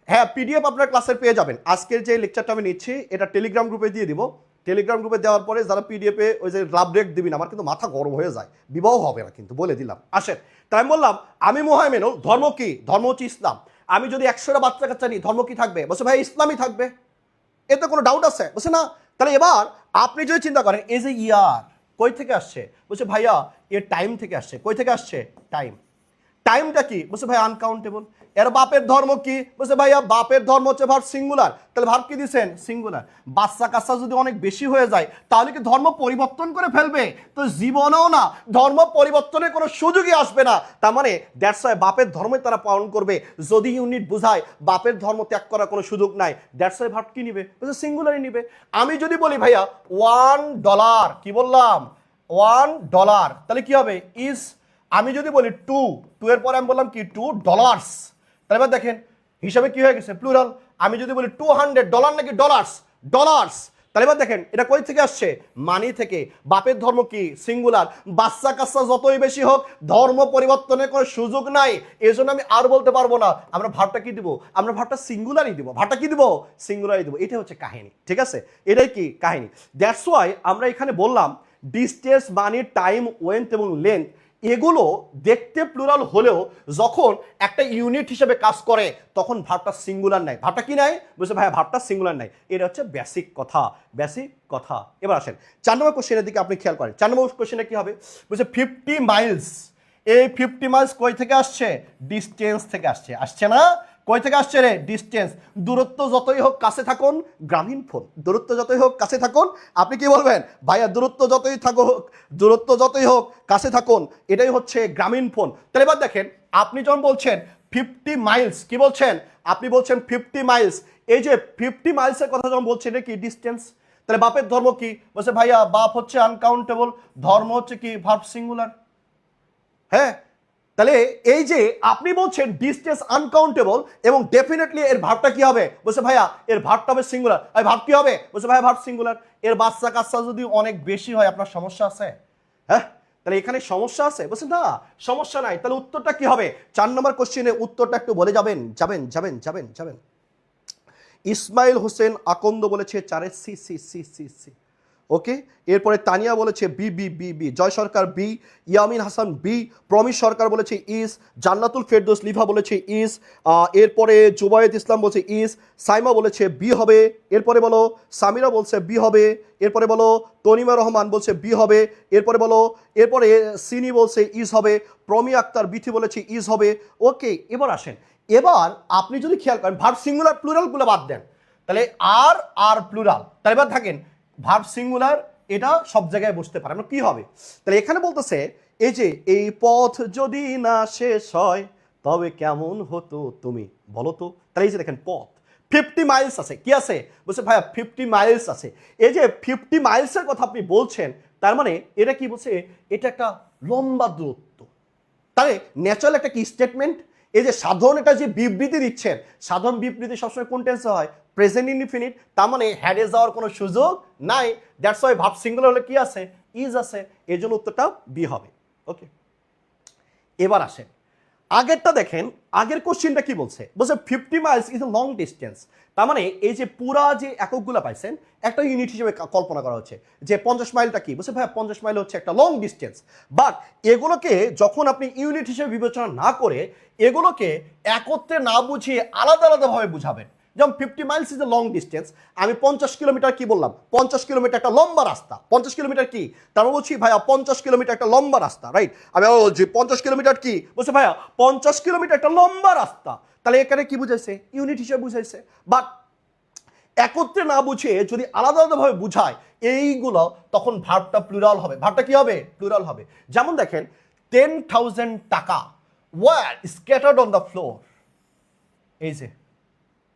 হ্যাঁ, পিডিএফ আপনার ক্লাসের পেয়ে যাবেন। আজকের যে লেকচারটা আমি নিচ্ছি এটা টেলিগ্রাম গ্রুপে দিয়ে দিব। টেলিগ্রাম গ্রুপে দেওয়ার পরে যারা পিডিএফে ওই যে লাভ রেক দিবেন, আমার কিন্তু মাথা গরম হয়ে যায়, বিবাহ হবে না কিন্তু বলে দিলাম। আসেন, তাই আমি বললাম আমি মোহামেনুল, ধর্ম কি? ধর্ম হচ্ছে ইসলাম। আমি যদি 100টা বাচ্চা কাচ্চা নিই, ধর্ম কি থাকবে? বলছে ভাই ইসলামই থাকবে। এতে কোনো ডাউট আছে? বলছে না। তাহলে এবার আপনি যদি চিন্তা করেন এই যে ইয়ার কই থেকে আসছে? বলছে ভাইয়া এর টাইম থেকে আসছে। কই থেকে আসছে? টাইম। টাইমটা কি? বলছে ভাই আনকাউন্টেবল। এর বাপের ধর্ম কি? বলছে ভাইয়া বাপের ধর্ম হচ্ছে ভার্ব সিঙ্গুলার। তাহলে ভার্ব কি দিছেন? সিঙ্গুলার। বাচ্চা কাচ্চা যদি অনেক বেশি হয়ে যায় তাহলে কি ধর্ম পরিবর্তন করে ফেলবে? তো জীবনেও না, ধর্ম পরিবর্তনের কোনো সুযোগই আসবে না। তার মানে দ্যাটস ওয়াই বাপের ধর্মই তারা পালন করবে। যদি ইউনিট বুঝায় বাপের ধর্ম ত্যাগ করার কোনো সুযোগ নাই, দ্যাটস ওয়াই ভার্ব কি নিবে? বলছে সিঙ্গুলারই নিবে। আমি যদি বলি ভাইয়া $1, কি বললাম? $1, তাহলে কি হবে? ইজ। আমি যদি বলি টু এর পরে আমি বললাম কি? $2। তাহলে এবার দেখেন হিসাবে কি হয়ে গেছে? প্লুরাল। আমি যদি বলি $200 নাকি ডলার্স? ডলার্স। তাহলে এবার দেখেন এটা কই থেকে আসছে? মানি থেকে। বাপের ধর্ম কি? সিঙ্গুলার। বাচ্চা কাচ্চা যতই বেশি হোক ধর্ম পরিবর্তনের কোনো সুযোগ নাই। এই জন্য আমি আর বলতে পারবো না। আমরা ভাবটা কি দিব? আমরা ভাবটা সিঙ্গুলারই দিব। ভাবটা কি দিব? সিঙ্গুলারই দিব। এটাই হচ্ছে কাহিনী, ঠিক আছে? এটাই কি কাহিনী। দ্যাটস ওয়াই আমরা এখানে বললাম ডিস্টেন্স, মানি, টাইম, ওয়েন্থ এবং লেন্থ এগুলো দেখতে প্লুরাল হলেও যখন একটা ইউনিট হিসেবে কাজ করে তখন ভার্বটা সিঙ্গুলার নাই। ভার্বটা কি নাই? বুঝতে ভাইয়া ভার্বটা সিঙ্গুলার নাই। এটা হচ্ছে বেসিক কথা, বেসিক কথা। এবার আসেন 4 নম্বর কোশ্চেনের দিকে আপনি খেয়াল করেন। 4 নম্বর কোশ্চেনে কি হবে? বলছে 50 মাইলস। এই 50 মাইলস কই থেকে আসছে? ডিস্টেন্স থেকে আসছে। আসছে না? কই থেকে আসছে রে? ডিস্টেন্স। দূরত্ব যতই হোক কাছে থাকুন, গ্রামীণ ফোন। দূরত্ব যতই হোক কাছে থাকুন, আপনি কি বলবেন? ভাইয়া দূরত্ব যতই থাকুক, দূরত্ব যতই হোক কাছে থাকুন, এটাই হচ্ছে গ্রামীণ ফোন। তাহলে এবার দেখেন আপনি যখন বলছেন 50 মাইলস, কি বলছেন? আপনি বলছেন 50 মাইলস। এই যে 50 মাইলসের কথা যখন বলছেন এটা কি? ডিস্টেন্স। তাহলে বাপের ধর্ম কি? বলছে ভাইয়া বাপ হচ্ছে আনকাউন্টেবল, ধর্ম হচ্ছে কি? Verb singular. হ্যাঁ, তাহলে এই যে আপনি বলছেন ডিস্টেন্স আনকাউন্টেবল এবং ডেফিনেটলি এর ভার্বটা কি হবে? বলছে ভাইয়া এর ভার্বটা হবে সিঙ্গুলার। আর ভার্ব কি হবে? বলছে ভাইয়া ভার্ব সিঙ্গুলার। এর বাচ্চা কাচ্চা যদি অনেক বেশি হয় আপনার সমস্যা আছে? হ্যাঁ, তাহলে এখানে সমস্যা আছে? বলছে না সমস্যা নাই। তাহলে উত্তরটা কি হবে? 4 নম্বর কোশ্চেনের উত্তরটা একটু বলে যাবেন। যাবেন যাবেন যাবেন যাবেন। ইসমাইল হোসেন আকন্দ বলেছে 4 C C C C C. Okay, এরপরে তানিয়া বলেছে B B B B, Joy Sarkar B, Yamin Hasan B, Promish Sarkar বলেছে ইস, জান্নাতুল ফেরদৌস লিভা বলেছে ইস, এরপরে জুবায়েদ ইসলাম বলছে ইস, সাইমা বলেছে বি হবে, এরপরে বলো সামিরা বলছে বি হবে, এরপরে বলো তনিমা রহমান বলছে বি হবে, এরপরে বলো, এরপরে সিনি বলছে ইস হবে, প্রমি আক্তার বিথি বলেছে ইস হবে। ওকে, এবার আসেন, এবার আপনি যদি খেয়াল করেন ভার্ব সিঙ্গুলার প্লুরালগুলো বাদ দেন, তাহলে আর আর প্লুরাল, তাহলে এবার থাকেন ভার্ব সিঙ্গুলার, এটা সব জায়গায় বসতে পারে না, কি হবে? তাহলে এখানে বলতেছে এই যে এই পথ যদি না শেষ হয় তবে কেমন হতো তুমি বলো তো। তাহলে এই যে দেখেন পথ 50 মাইলস আছে, কি আছে? বলছে ভাইয়া 50 মাইলস আছে। এই যে 50 মাইলসের কথা আপনি বলছেন, তার মানে এটা কি বলছে? এটা একটা লম্বা দূরত্ব। তাহলে ন্যাচারাল একটা কি স্টেটমেন্ট? এই যে সাধারণ একটা যে বিবৃতি দিচ্ছেন, সাধারণ বিবৃতি সবসময় কোন টেন্সে হয়? Present indefinite. তার মানে হ্যাডে যাওয়ার কোনো সুযোগ নাই। দ্যাটস ওয়াই ভার্ব সিঙ্গুলার হলে কি আছে? ইজ আছে। এর জন্য উত্তরটা বি হবে। ওকে, এবার আসেন আগেরটা দেখেন, আগের কোশ্চেনটা কি বলছে? বলছে 50 Miles is a long distance. তার মানে এই যে পুরা যে এককগুলো পাইছেন একটা ইউনিট হিসেবে কল্পনা করা হচ্ছে যে 50 মাইলটা কি? বলছে ভাই 50 মাইল হচ্ছে একটা লং ডিস্টেন্স। বাট এগুলোকে যখন আপনি ইউনিট হিসেবে বিবেচনা না করে এগুলোকে একত্রে না বুঝিয়ে আলাদা আলাদাভাবে বুঝাবেন। যেমন 50 Miles is a long distance, আমি 50 কিলোমিটার কি বললাম? 50 কিলোমিটার একটা লম্বা রাস্তা। 50 কিলোমিটার কি? তার মানে বলছি ভাইয়া 50 কিলোমিটার একটা লম্বা রাস্তা, রাইট? আমি বলছি 50 কিলোমিটার কি? বলছে ভাইয়া 50 কিলোমিটার একটা লম্বা রাস্তা। তাহলে এখানে কি বুঝাইছে? ইউনিট হিসেবে বুঝাইছে। বাট একত্রে না বুঝে যদি আলাদা আলাদাভাবে বুঝায় এইগুলো, তখন ভার্বটা প্লুরাল হবে। ভার্বটা কি হবে? প্লুরাল হবে। যেমন দেখেন 10,000 টাকা were scattered on the floor. এই যে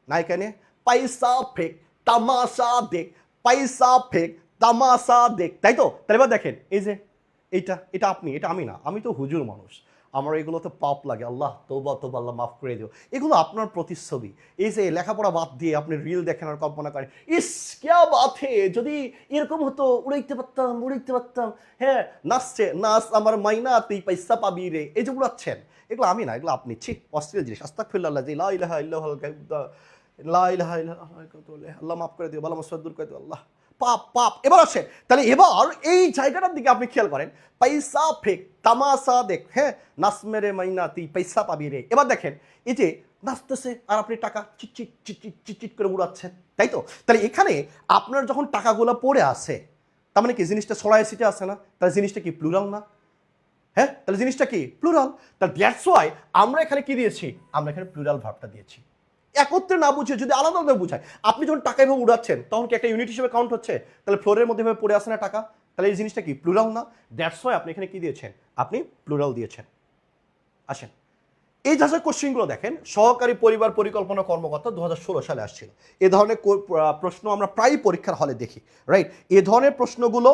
নাই কেন পয়সা ফেক তামাশা দেখ, পয়সা ফেক তামাশা দেখ, তাই তো? তাহলে এবার দেখেন এই যে এটা আপনি, এটা আমি না, আমি তো হুজুর মানুষ, আমার এগুলো তো পাপ লাগে, আল্লাহ তওবা তওবা, আল্লাহ মাফ করে দিও। এগুলো আপনার প্রতিচ্ছবি। এই যে লেখাপড়া বাদ দিয়ে আপনি রিল দেখেন আর কল্পনা করেন, ইস ক্যা বাত হে, যদি এরকম হতো উড়াইতে পারতাম, হ্যাঁ নাচছে নাচ আমার মাইনা তুই পয়সা পাবি রে, এই যে উড়াচ্ছেন, এগুলো আমি না, এগুলো আপনি। ছি, অশ্লীল জিনিস। আস্তাগফিরুল্লাহ, লা ইলাহা ইল্লাল্লাহ, আল্লাহ মাফ করে দিও, বালা মুসিবত দূর করে দিও আল্লাহ। পাপ। এবার আসে, তাহলে এবার এই জায়গাটার দিকে আপনি খেয়াল করেন, পয়সা ফেক তামাশা দেখ, হ্যাঁ নাচ মেরে মাইনা তুই পয়সা পাবি রে। এবার দেখেন এই যে নাচতেছে আর আপনি টাকা চিট করে উড়াচ্ছেন, তাই তো? তাহলে এখানে আপনার যখন টাকাগুলো পড়ে আসে, তার মানে কি জিনিসটা ছড়ায় সিটে আসে না? তাহলে জিনিসটা কি প্লুরাল না? হ্যাঁ, তাহলে জিনিসটা কি প্লুরাল। তাহলে দ্যাটস ওয়াই আমরা এখানে কি দিয়েছি, আমরা এখানে প্লুরাল ভার্বটা দিয়েছি। একত্রে না বুঝে যদি আলাদা আলাদা বুঝায়, আপনি যখন টাকা এভাবে উড়াচ্ছেন তখন কি একটা ইউনিট হিসেবে কাউন্ট হচ্ছে? তাহলে ফ্লোরের মধ্যে এভাবে পড়ে আসে না টাকা, তাহলে এই জিনিসটা কি প্লুরাল না? দ্যাটস ওয়াই আপনি এখানে কি দিয়েছেন, আপনি প্লুরাল দিয়েছেন। আসেন এই ধরনের কোশ্চেনগুলো দেখেন, সহকারী পরিবার পরিকল্পনা কর্মকর্তা 2016 সালে আসছিল। এ ধরনের প্রশ্ন আমরা প্রায় পরীক্ষার হলে দেখি, রাইট? এ ধরনের প্রশ্নগুলো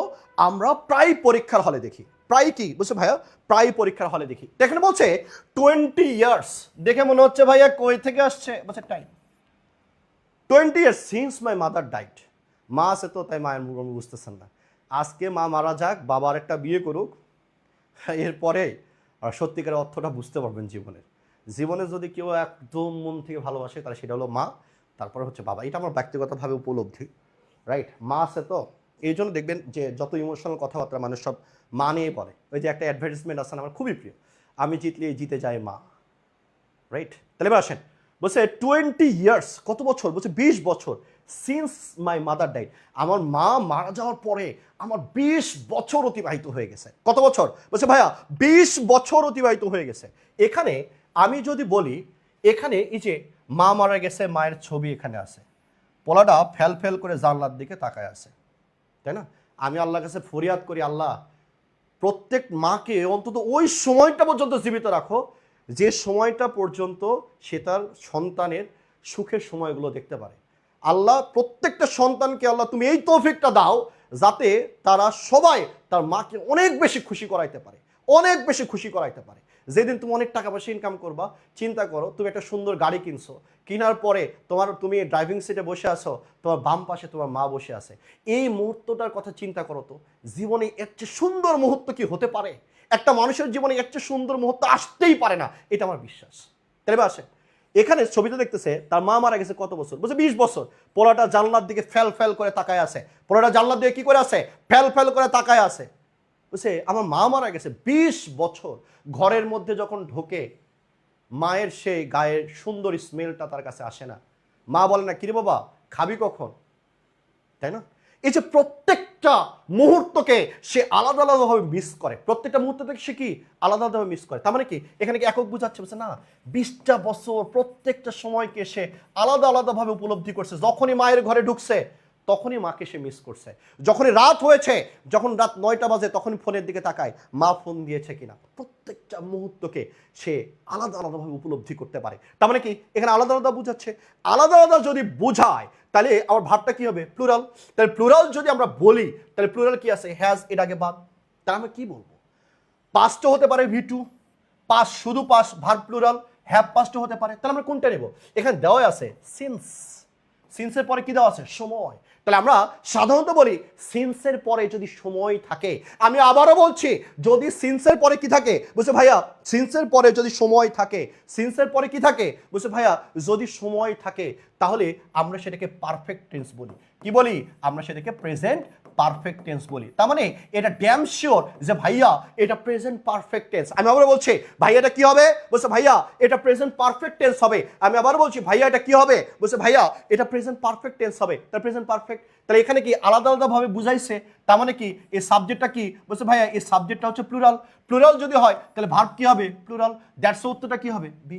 আমরা প্রায় পরীক্ষার হলে দেখি। প্রায় কি বুঝছে ভাইয়া? প্রায় পরীক্ষার হলে দেখি। এখানে বলছে 20 ইয়ার্স, দেখে মনে হচ্ছে ভাইয়া কই থেকে আসছে, বলছে time 20 years since my mother died. মা আছে তো তাই মায়ের মুখ বুঝতেছেন না। আজকে মা মারা যাক, বাবার একটা বিয়ে করুক, এরপরে সত্যিকারের অর্থটা বুঝতে পারবেন জীবনে যদি কেউ একদম মন থেকে ভালোবাসে তাহলে সেটা হলো মা, তারপরে হচ্ছে বাবা। এটা আমার ব্যক্তিগতভাবে উপলব্ধি, রাইট? মা আছে তো এই জন্য দেখবেন যে যত ইমোশনাল কথাবার্তা মানুষ সব মা নিয়ে বলে। ওই যে একটা অ্যাডভার্টাইজমেন্ট আছে আমার খুবই প্রিয়, আমি জিতলে জিতে যায় মা, রাইট? তাহলে এবার আসেন, বলছে 20 ইয়ার্স, কত বছর? বলছে 20 বছর, সিন্স মাই মাদার ডাইড, আমার মা মারা যাওয়ার পরে আমার 20 বছর অতিবাহিত হয়ে গেছে। কত বছর? বলছে ভাইয়া 20 বছর অতিবাহিত হয়ে গেছে। এখানে আমি যদি বলি, এখানে এই যে মা মারা গেছে, মায়ের ছবি এখানে আছে, পোলাটা ফেল করে জানলার দিকে তাকায় আছে, তাই না? আমি আল্লাহর কাছে ফরিয়াদ করি, আল্লাহ প্রত্যেক মাকে অন্তত ওই সময়টা পর্যন্ত জীবিত রাখো যে সময়টা পর্যন্ত সে তার সন্তানের সুখের সময়গুলো দেখতে পারে। আল্লাহ প্রত্যেকটা সন্তানকে আল্লাহ তুমি এই তৌফিকটা দাও যাতে তারা সবাই তার মাকে অনেক বেশি খুশি করাইতে পারে। যেদিন তুমি অনেক টাকা পয়সা ইনকাম করবা, চিন্তা করো তুমি একটা সুন্দর গাড়ি কিনছো, কেনার পরে তুমি ড্রাইভিং সিটে বসে আছো, তোমার বাম পাশে তোমার মা বসে আছে। এই মুহূর্তটার কথা চিন্তা করো তো, জীবনে এর চেয়ে সুন্দর মুহূর্ত কি হতে পারে? একটা মানুষের জীবনে এর চেয়ে সুন্দর মুহূর্ত আসতেই পারে না, এটা আমার বিশ্বাস। তাহলে আসে এখানে ছবিতে দেখতেছে তার মা মারা গেছে কত বছর? বলছে 20 বছর। পোলাটা জানলার দিকে ফেল করে তাকায় আছে, পোলাটা জানলার দিকে কি করে আছে? ফেল করে তাকায় আছে। বলছে আমার মা মারা গেছে 20 বছর। ঘরের মধ্যে যখন ঢোকে মায়ের সেই গায়ের সুন্দর স্মেলটা তার কাছে আসে না। মা বলে না কিরে বাবা খাবি কখন, তাই না? এই যে প্রত্যেকটা মুহূর্তকে সে আলাদা আলাদাভাবে মিস করে, প্রত্যেকটা মুহূর্ত থেকে সে কি আলাদা আলাদাভাবে মিস করে। তার মানে কি এখানে কি একক বুঝাচ্ছে? বলছে না, 20টা বছর প্রত্যেকটা সময়কে সে আলাদা আলাদাভাবে উপলব্ধি করছে। যখনই মায়ের ঘরে ঢুকছে তখনই মাকে সে মিস করছে। যখনই রাত হয়েছে, যখন রাত 9টা বাজে তখনই ফোনের দিকে তাকায় মা ফোন দিয়েছে কিনা। প্রত্যেকটা মুহূর্তকে সে আলাদা আলাদাভাবে উপলব্ধি করতে পারে। তার মানে কি এখানে আলাদা আলাদা বুঝাচ্ছে। আলাদা আলাদা যদি বোঝায় তাহলে আমার ভাবটা কি হবে? প্লুরাল। তাহলে প্লুরাল যদি আমরা বলি তাহলে প্লুরাল কি আছে? হ্যাজ এর আগে বাদ। তাহলে আমরা কি বলবো? পাস্টও হতে পারে V2, পাস শুধু পাস ভার্ব প্লুরাল, হ্যাভ পাস্টও হতে পারে। তাহলে আমরা কোনটা নেব? এখানে দেওয়া আছে সিন্সের পরে কি দেওয়া আছে? সময়। তাহলে আমরা সাধারণত বলি সিন্সের পরে যদি সময় থাকে, আমি আবারও বলছি যদি সিন্সের পরে কি থাকে? বলছে ভাইয়া সিন্সের পরে যদি সময় থাকে, সিন্সের পরে কি থাকে? বলছে ভাইয়া যদি সময় থাকে তাহলে আমরা সেটাকে পারফেক্ট টেন্স বলি। কি বলি? আমরা সেটাকে প্রেজেন্ট পারফেক্ট টেন্স বলি। তার মানে এটা ড্যাম শিওর যে ভাইয়া এটা প্রেজেন্ট পারফেক্ট টেন্স। আমি আবার বলছি ভাইয়া এটা কি হবে? বলছে ভাইয়া এটা প্রেজেন্ট পারফেক্ট টেন্স হবে। আমি আবার বলছি ভাইয়া এটা কি হবে? বলছে ভাইয়া এটা প্রেজেন্ট পারফেক্ট টেন্স হবে। তার প্রেজেন্ট পারফেক্ট। তাহলে এখানে কি আলাদা আলাদাভাবে বুঝাইছে। তার মানে কি এই সাবজেক্টটা কি? বলছে ভাইয়া এই সাবজেক্টটা হচ্ছে প্লুরাল যদি হয় তাহলে ভার্ব কি হবে? প্লুরাল। দ্যাটস উত্তরটা কি হবে? বি।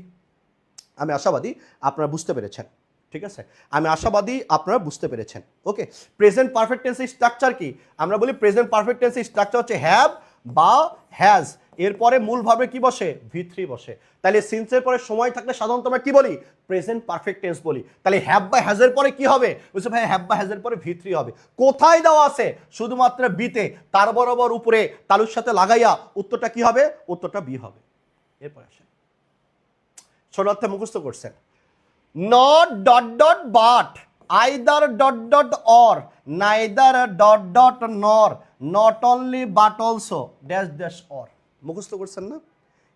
আমি আশাবাদী আপনারা বুঝতে পেরেছেন, ঠিক আছে? আমি আশাবাদী আপনারা বুঝতে পেরেছেন। ওকে, প্রেজেন্ট পারফেক্ট টেন্সের স্ট্রাকচার কি? আমরা বলি প্রেজেন্ট পারফেক্ট টেন্সের স্ট্রাকচার হচ্ছে হ্যাভ বা হ্যাজ। এরপরে মূল ভার্বে কি বসে V3 বসে। তাহলে সিন্সের পরে সময় থাকলে সাধারণত আমরা কি বলি প্রেজেন্ট পারফেক্ট টেন্স বলি। তাহলে হ্যাভ বা হ্যাজের পরে কি হবে বলছে ভাই হ্যাভ বা হ্যাজের পরে V3 হবে। কোথায় দেওয়া আছে শুধুমাত্র বিতে, তার বরাবর উপরে তালুর সাথে লাগাইয়া উত্তরটা কি হবে উত্তরটা বি হবে। এরপরে আসেন ছোট অর্থে মুখস্থ করছেন not dot dot but either dot dot or neither dot dot nor not only but also dash dash or মুখস্থ করছেন না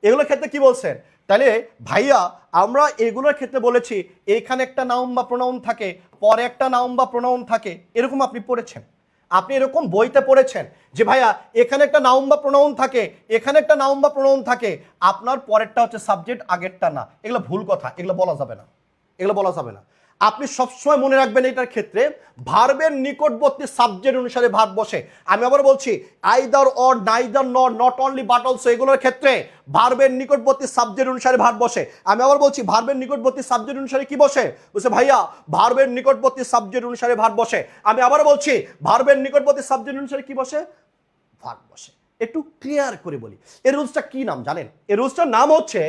এগুলোর ক্ষেত্রে কি বলছেন। তাহলে ভাইয়া আমরা এগুলোর ক্ষেত্রে বলেছি এখানে একটা নাউন বা প্রোনাউন থাকে পরে একটা নাউন বা প্রোনাউন থাকে, এরকম আপনি পড়েছেন, আপনি এরকম বইতে পড়েছেন যে ভাইয়া এখানে একটা নাউন বা প্রোনাউন থাকে এখানে একটা নাউন বা প্রোনাউন থাকে, আপনার পরেরটা হচ্ছে সাবজেক্ট আগেরটা না। এগুলো ভুল কথা, এগুলো বলা যাবে না, এগুলো বলা যাবে না। আপনি সবসময় মনে রাখবেন এটার ক্ষেত্রে ভার্বের নিকটবর্তী সাবজেক্ট অনুসারে ভার্ব বসে। আমি আবার বলছি আইদার অর নাইদার নর নট অনলি বাট অলসো এগুলোর ক্ষেত্রে ভার্বের নিকটবর্তী সাবজেক্ট অনুসারে ভার্ব বসে। আমি আবার বলছি ভার্বের নিকটবর্তী সাবজেক্ট অনুসারে কি বসে বলছে ভাইয়া ভার্বের নিকটবর্তী সাবজেক্ট অনুসারে ভার্ব বসে। আমি আবার বলছি ভার্বের নিকটবর্তী সাবজেক্ট অনুসারে কি বসে ভার্ব বসে। একটু ক্লিয়ার করে বলি এই রুলসটা কি নাম জানেন, এই রুলসটার নাম হচ্ছে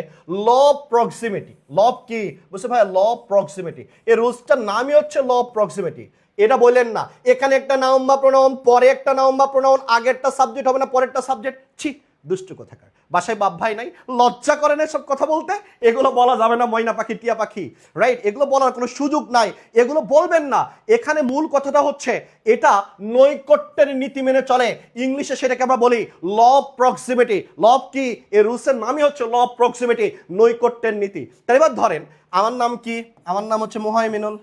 law of proximity. Law of কি বলছে ভাই ল অফ প্রক্সিমিটি, এই রুলসটার নামই হচ্ছে ল অফ প্রক্সিমিটি। এটা বললেন না এখানে একটা নাউন বা প্রোনাউন পরে একটা নাউন বা প্রোনাউন আগেরটা সাবজেক্ট হবে না পরেরটা সাবজেক্ট, ছি দুষ্টু কোথাকার। বাসায় বাপ ভাই নাই, লজ্জা করে না সব কথা বলতে, এগুলো বলা যাবে না ময়না পাখি টিয়া পাখি, রাইট? এগুলো বলার কোনো সুযোগ নাই, এগুলো বলবেন না। এখানে মূল কথাটা হচ্ছে এটা নৈকট্যের নীতি মেনে চলে, ইংলিশে সেটাকে আমরা বলি law of proximity. Law of কি এই রুলসের নামই হচ্ছে ল অফ প্রক্সিমিটি, নৈকট্যের নীতি। তাই এবার ধরেন আমার নাম কি, আমার নাম হচ্ছে মোহাইমিনুল,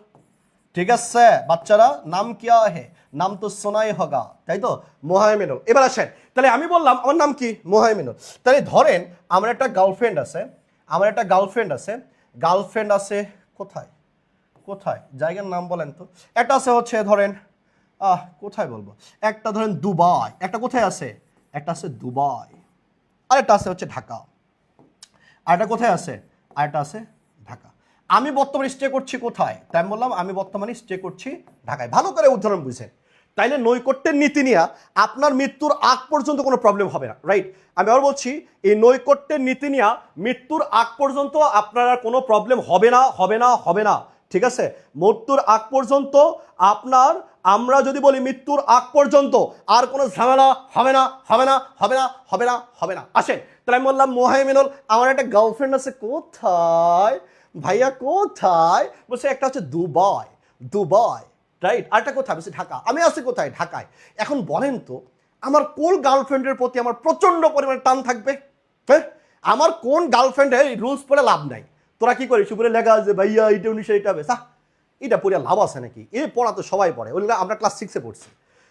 ঠিক আছে বাচ্চারা, নাম কিয়া হে নাম তো শোনাই হোগা, তাই তো মোহাইমিনুল। এবার আসেন তাহলে আমি বললাম আমার নাম কি মোহাইমিনুল। তাহলে ধরেন আমার একটা গার্লফ্রেন্ড আছে, আমার একটা গার্লফ্রেন্ড আছে, গার্লফ্রেন্ড আছে কোথায় কোথায় জায়গার নাম বলেন তো। একটা আছে হচ্ছে ধরেন কোথায় বলবো, একটা ধরেন দুবাই, একটা কোথায় আছে একটা আছে দুবাই, আরেকটা আছে হচ্ছে ঢাকা, আরেকটা কোথায় আছে আরেকটা আছে ঢাকা। আমি বর্তমানে স্টে করছি কোথায়, তাই আমি বললাম আমি বর্তমানে স্টে করছি ঢাকায়। ভালো করে উদাহরণ বুঝেন। তাইলে নৈকট্যের নীতি নিয়ে আপনার মৃত্যুর আগ পর্যন্ত কোনো প্রবলেম হবে না, রাইট? আমি আবার বলছি এই নৈকট্যের নীতি নিয়ে মৃত্যুর আগ পর্যন্ত আপনার আর কোনো প্রবলেম হবে না হবে না হবে না, ঠিক আছে? মৃত্যুর আগ পর্যন্ত আপনার, আমরা যদি বলি মৃত্যুর আগ পর্যন্ত আর কোনো ঝামেলা হবে না হবে না হবে না হবে না হবে না। আসেন তাহলে আমি বললাম মোহাইমিনুল আমার একটা গার্লফ্রেন্ড আছে কোথায় ভাইয়া কোথায়, বলছে একটা হচ্ছে দুবাই, দুবাই, রাইট? আরেকটা কোথায় বলছে ঢাকা। আমি আছি কোথায় ঢাকায়। এখন বলেন তো আমার কোন গার্লফ্রেন্ডের প্রতি আমার প্রচন্ড পরিমাণে টান থাকবে, হ্যাঁ? আমার কোন গার্লফ্রেন্ডের রুলস পড়ে লাভ নাই। তোরা কি করিস উপরে লেখা আছে ভাইয়া এইটা উনিশে এটা হবে, এটা পড়ে লাভ আছে নাকি? এই পড়া তো সবাই পড়ে, ওগুলো আমরা ক্লাস 6-এ পড়ছি।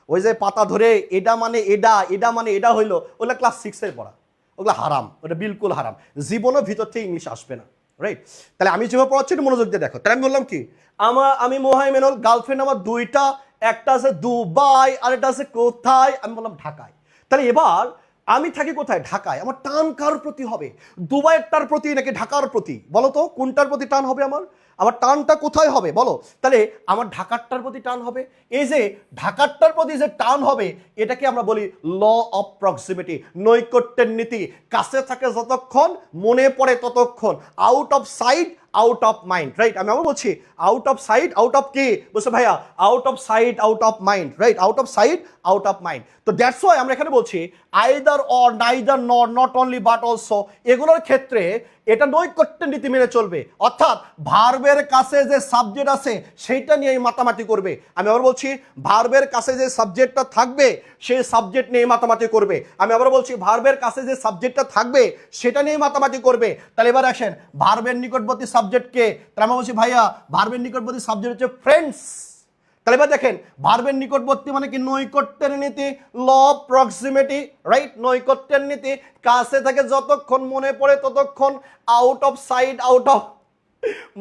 ওই যে পাতা ধরে এটা মানে এটা, এটা মানে এটা হইলো, ওগুলো ক্লাস 6-এর পড়া, ওগুলো হারাম, ওটা বিলকুল হারাম। জীবনও ভিতর থেকে ইংলিশ আসবে না, রাইট? তাহলে আমি যেভাবে পড়াচ্ছি একটু মনোযোগ দিয়ে দেখো। তাহলে আমি বললাম কি আমি মোহাইমিনুল, গার্লফ্রেন্ড আমার দুইটা, একটা আছে দুবাই আর একটা আছে কোথায়, আমি বললাম ঢাকায়। তাহলে এবার আমি থাকি কোথায় ঢাকায়, আমার টান কার প্রতি হবে, দুবাইয়েরটার প্রতি নাকি ঢাকার প্রতি? বলো তো কোনটার প্রতি টান হবে আমার, আমার টানটা কোথায় হবে বলো? তাহলে আমার ঢাকারটার প্রতি টান হবে। এই যে ঢাকারটার প্রতি যে টান হবে এটাকে আমরা বলি ল অফ প্রক্সিমিটি, নৈকট্যের নীতি। কাছে থাকে যতক্ষণ মনে পড়ে ততক্ষণ, out of sight out of mind, right? আমি আবার বলছি out of sight out of কি বলছে ভাইয়া out of sight out of mind, right? Out of sight out of mind. তো দ্যাটস ওয়াই আমরা এখানে বলছি আইদার অর নাইদার নর নট অনলি বাট অলসো, এগুলোর ক্ষেত্রে এটা নৈকট্যের নীতি মেনে চলবে, অর্থাৎ ভার্বের কাছে যে সাবজেক্ট আছে সেইটা নিয়ে মাতামাতি করবে। আমি আবার বলছি ভার্বের কাছে যে সাবজেক্টটা থাকবে সেই সাবজেক্ট নিয়ে মাতামাতি করবে। আমি আবার বলছি ভার্বের কাছে যে সাবজেক্টটা থাকবে সেটা নিয়ে মাতামাতি করবে। তাহলে এবার আসেন ভার্বের নিকটবর্তী সাবজেক্টকে, তাহলে আমি বলছি ভাইয়া ভার্বের নিকটবর্তী সাবজেক্ট হচ্ছে ফ্রেন্ডস। তাহলে এবার দেখেন ভার্বের নিকটবর্তী মানে কি নৈকট্যের নীতি, ল অফ প্রক্সিমিটি, রাইট? নৈকট্যের নীতি, কাছে থাকে যতক্ষণ মনে পড়ে ততক্ষণ, out of sight out of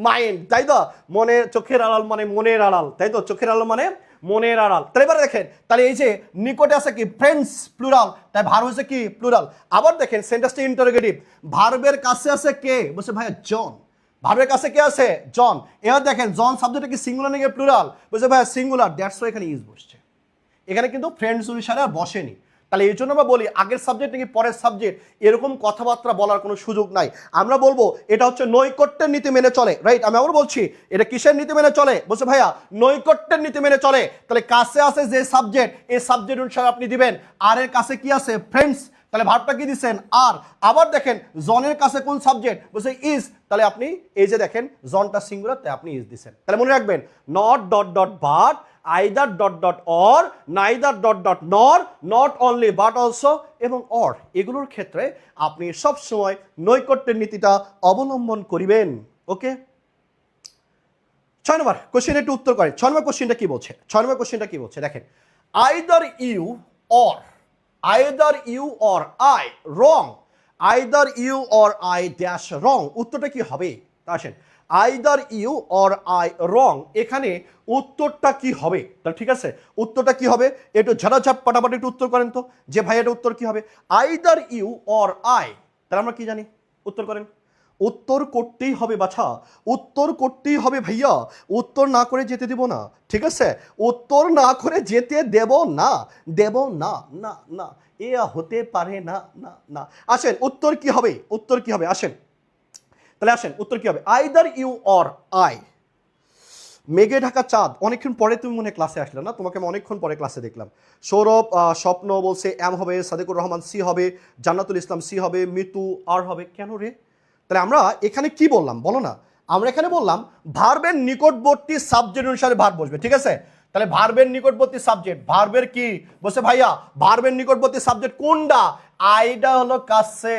mind, তাই তো? মনে চোখের আড়াল মানে মনের আড়াল, তাই তো? চোখের আড়াল মানে মনের আড়াল। তাহলে এবার দেখেন তাহলে এই যে নিকটে আছে কি ফ্রেন্ডস প্লুরাল, তাই ভার্ব হচ্ছে কি প্লুরাল। আবার দেখেন সেন্টেন্সটা ইন্টারোগেটিভ, ভার্বের কাছে আছে কে বলছে ভাইয়া জন, ভার্বের কাছে কে আছে জন। এবার দেখেন জন সাবজেক্টটা কি সিঙ্গুলার নাকি প্লুরাল, বলছে ভাইয়া সিঙ্গুলার, দ্যাটস ওয়াই এখানে ইজ বসছে। এখানে কিন্তু ফ্রেন্ডস অনুসারে আর বসেনি। তাহলে এই জন্য আমরা বলি আগের সাবজেক্ট নাকি পরের সাবজেক্ট, এরকম কথাবার্তা বলার কোনো সুযোগ নাই। আমরা বলবো এটা হচ্ছে নৈকট্যের নীতি মেনে চলে, রাইট? আমি আবার বলছি এটা কিসের নীতি মেনে চলে? বলছে ভাইয়া নৈকট্যের নীতি মেনে চলে। তাহলে কাছে আছে যে সাবজেক্ট, এই সাবজেক্ট অনুসারে আপনি দিবেন। আর এর কাছে কি আছে? ফ্রেন্ডস, তাহলে ভার্বটা কি দিচ্ছেন? আর। আবার দেখেন জনের কাছে কোন সাবজেক্ট? বলছে ইজ, তাহলে আপনি এই যে দেখেন জনটা সিঙ্গুলার, তাই আপনি ইজ দিচ্ছেন। তাহলে মনে রাখবেন not dot dot but, either dot dot or, neither dot dot নর, নট অনলি বাট অলসো এবং অর, এগুলোর ক্ষেত্রে আপনি সব সময় নৈকট্যের নীতিটা অবলম্বন করিবেন। ওকে, 6 নম্বর কোশ্চেন একটু উত্তর করেন। 6 নম্বর কোশ্চেনটা কি বলছে? 6 নম্বর কোশ্চেনটা কি বলছে দেখেন, either you or, either you or I wrong, either you or I dash wrong, উত্তরটা কি হবে? আসেন, either you or I wrong, এখানে উত্তরটা কি হবে? তাহলে ঠিক আছে, উত্তরটা কি হবে একটু ঝাড়াঝাপ পাটাপাটি একটু উত্তর করেন তো, যে ভাই এটা উত্তর কি হবে? আইদার ইউ অর আই, তাহলে আমরা কি জানি? উত্তর করেন। উত্তর করতেই হবে বাছা, উত্তর করতেই হবে ভাইয়া, উত্তর না করে যেতে দেব না, ঠিক আছে? উত্তর না করে যেতে দেব না, দেব না, না না, এ হতে পারে না, না না। আসেন উত্তর কি হবে? উত্তর কি হবে? আসেন তাহলে আসেন উত্তর কি হবে? Either you or I. মেঘে ঢাকা চাঁদ, অনেকক্ষণ পরে তুমি মনে ক্লাসে আসলে না, তোমাকে আমি অনেকক্ষণ পরে ক্লাসে দেখলাম। সৌরভ স্বপ্ন বলছে এম হবে, সাদেকুর রহমান সি হবে, জান্নাতুল ইসলাম সি হবে, মিতু আর হবে। কেন রে? তাহলে আমরা এখানে কি বললাম বলো না? আমরা এখানে বললাম ভার্বের নিকটবর্তী সাবজেক্ট অনুসারে ভার্ব বসবে, ঠিক আছে? তাহলে ভার্বের নিকটবর্তী সাবজেক্ট, ভার্বের কি বলছে ভাইয়া? ভার্বের নিকটবর্তী সাবজেক্ট কোনটা? আইডা হলো কাছে,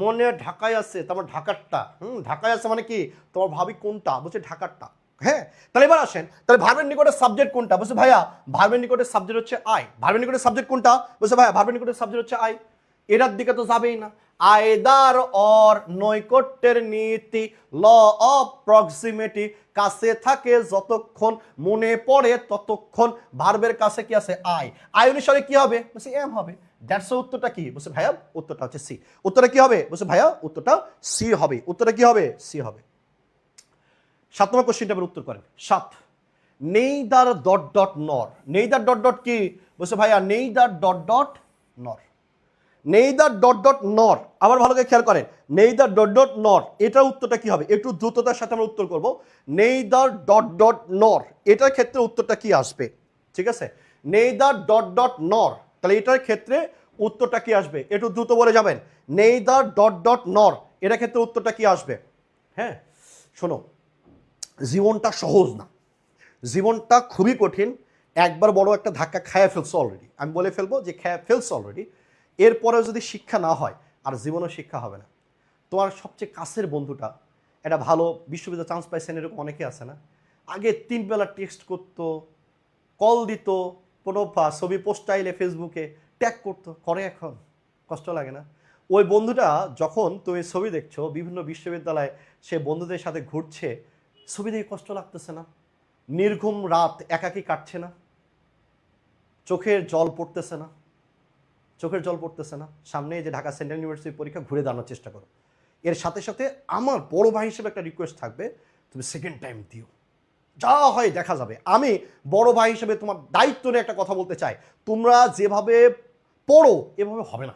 মনে ঢাকায় আছে, তোমার ঢাকারটা, ঢাকায় আছে মানে কি? তোমার ভাবি কোনটা? বলছে ঢাকারটা। হ্যাঁ, তাহলে এবার আসেন, তাহলে ভার্বের নিকটের সাবজেক্ট কোনটা? বলছে ভাইয়া ভার্বের নিকটের সাবজেক্ট হচ্ছে আই। ভার্বের নিকটের সাবজেক্ট কোনটা? বলছে ভাইয়া ভার্বের নিকটের সাবজেক্ট হচ্ছে আই। এটার দিকে তো যাবেই না। আইদার অর, নৈকট্যের নীতি, ল অফ প্রক্সিমিটি, কাছে থাকে যতক্ষণ, মনে পড়ে ততক্ষণ। ভার্বের কাছে কি আছে? আই। আই অনুসারে কি হবে? বলছে এম হবে। দ্যাটস উত্তরটা কি? বলছে ভাইয়া উত্তরটা হচ্ছে সি। উত্তরটা কি হবে? বলছে ভাইয়া উত্তরটা সি হবে। উত্তরটা কি হবে? সি হবে। 7 নম্বর কোশ্চেনটা উত্তর করেন। 7, নেইদার ডট ডট নর, নেইদার ডট ডট কি? বলছে ভাইয়া নেইদার ডট ডট নর, নেইদার ডট ডট নর। আবার ভালো করে খেয়াল করেন, নেইদার ডট ডট নর, এটার উত্তরটা কি হবে? একটু দ্রুততার সাথে আমরা উত্তর করব। নেইদার ডট ডট নর, এটার ক্ষেত্রে উত্তরটা কি আসবে? ঠিক আছে, নেইদার ডট ডট নর, তাহলে এটার ক্ষেত্রে উত্তরটা কি আসবে? একটু দ্রুত বলে যাবেন। নেইদার ডট ডট নর, এটার ক্ষেত্রে উত্তরটা কি আসবে? হ্যাঁ শোনো, জীবনটা সহজ না, জীবনটা খুবই কঠিন। একবার বড় একটা ধাক্কা খায় ফেলছো অলরেডি, আমি বলে ফেলবো যে খায় ফেলছো অলরেডি। এরপরেও যদি শিক্ষা না হয় আর জীবনেও শিক্ষা হবে না। তোমার সবচেয়ে কাছের বন্ধুটা একটা ভালো বিশ্ববিদ্যালয়ে চান্স পাইছেন, এরকম অনেকে আছে না? আগে 3 বেলা টেক্সট করতো, কল দিত, কোনো ছবি পোস্ট আইলে ফেসবুকে ট্যাগ করতো, করে এখন কষ্ট লাগে না? ওই বন্ধুটা যখন তুমি ছবি দেখছো বিভিন্ন বিশ্ববিদ্যালয়ে, সে বন্ধুদের সাথে ঘুরছে, ছবি দেখে কষ্ট লাগতেছে না? নির্ঘুম রাত একাকী কাটছে না? চোখের জল পড়তেছে না? চোখের জল পড়তেছে না? সামনে যে ঢাকা সেন্ট্রাল ইউনিভার্সিটির পরীক্ষা, ঘুরে দাঁড়ানোর চেষ্টা করো। এর সাথে সাথে আমার বড় ভাই হিসেবে একটা রিকোয়েস্ট থাকবে, তুমি সেকেন্ড টাইম দিও, যা হয় দেখা যাবে। আমি বড় ভাই হিসেবে তোমার দায়িত্ব নিয়ে একটা কথা বলতে চাই, তোমরা যেভাবে পড়ো এভাবে হবে না।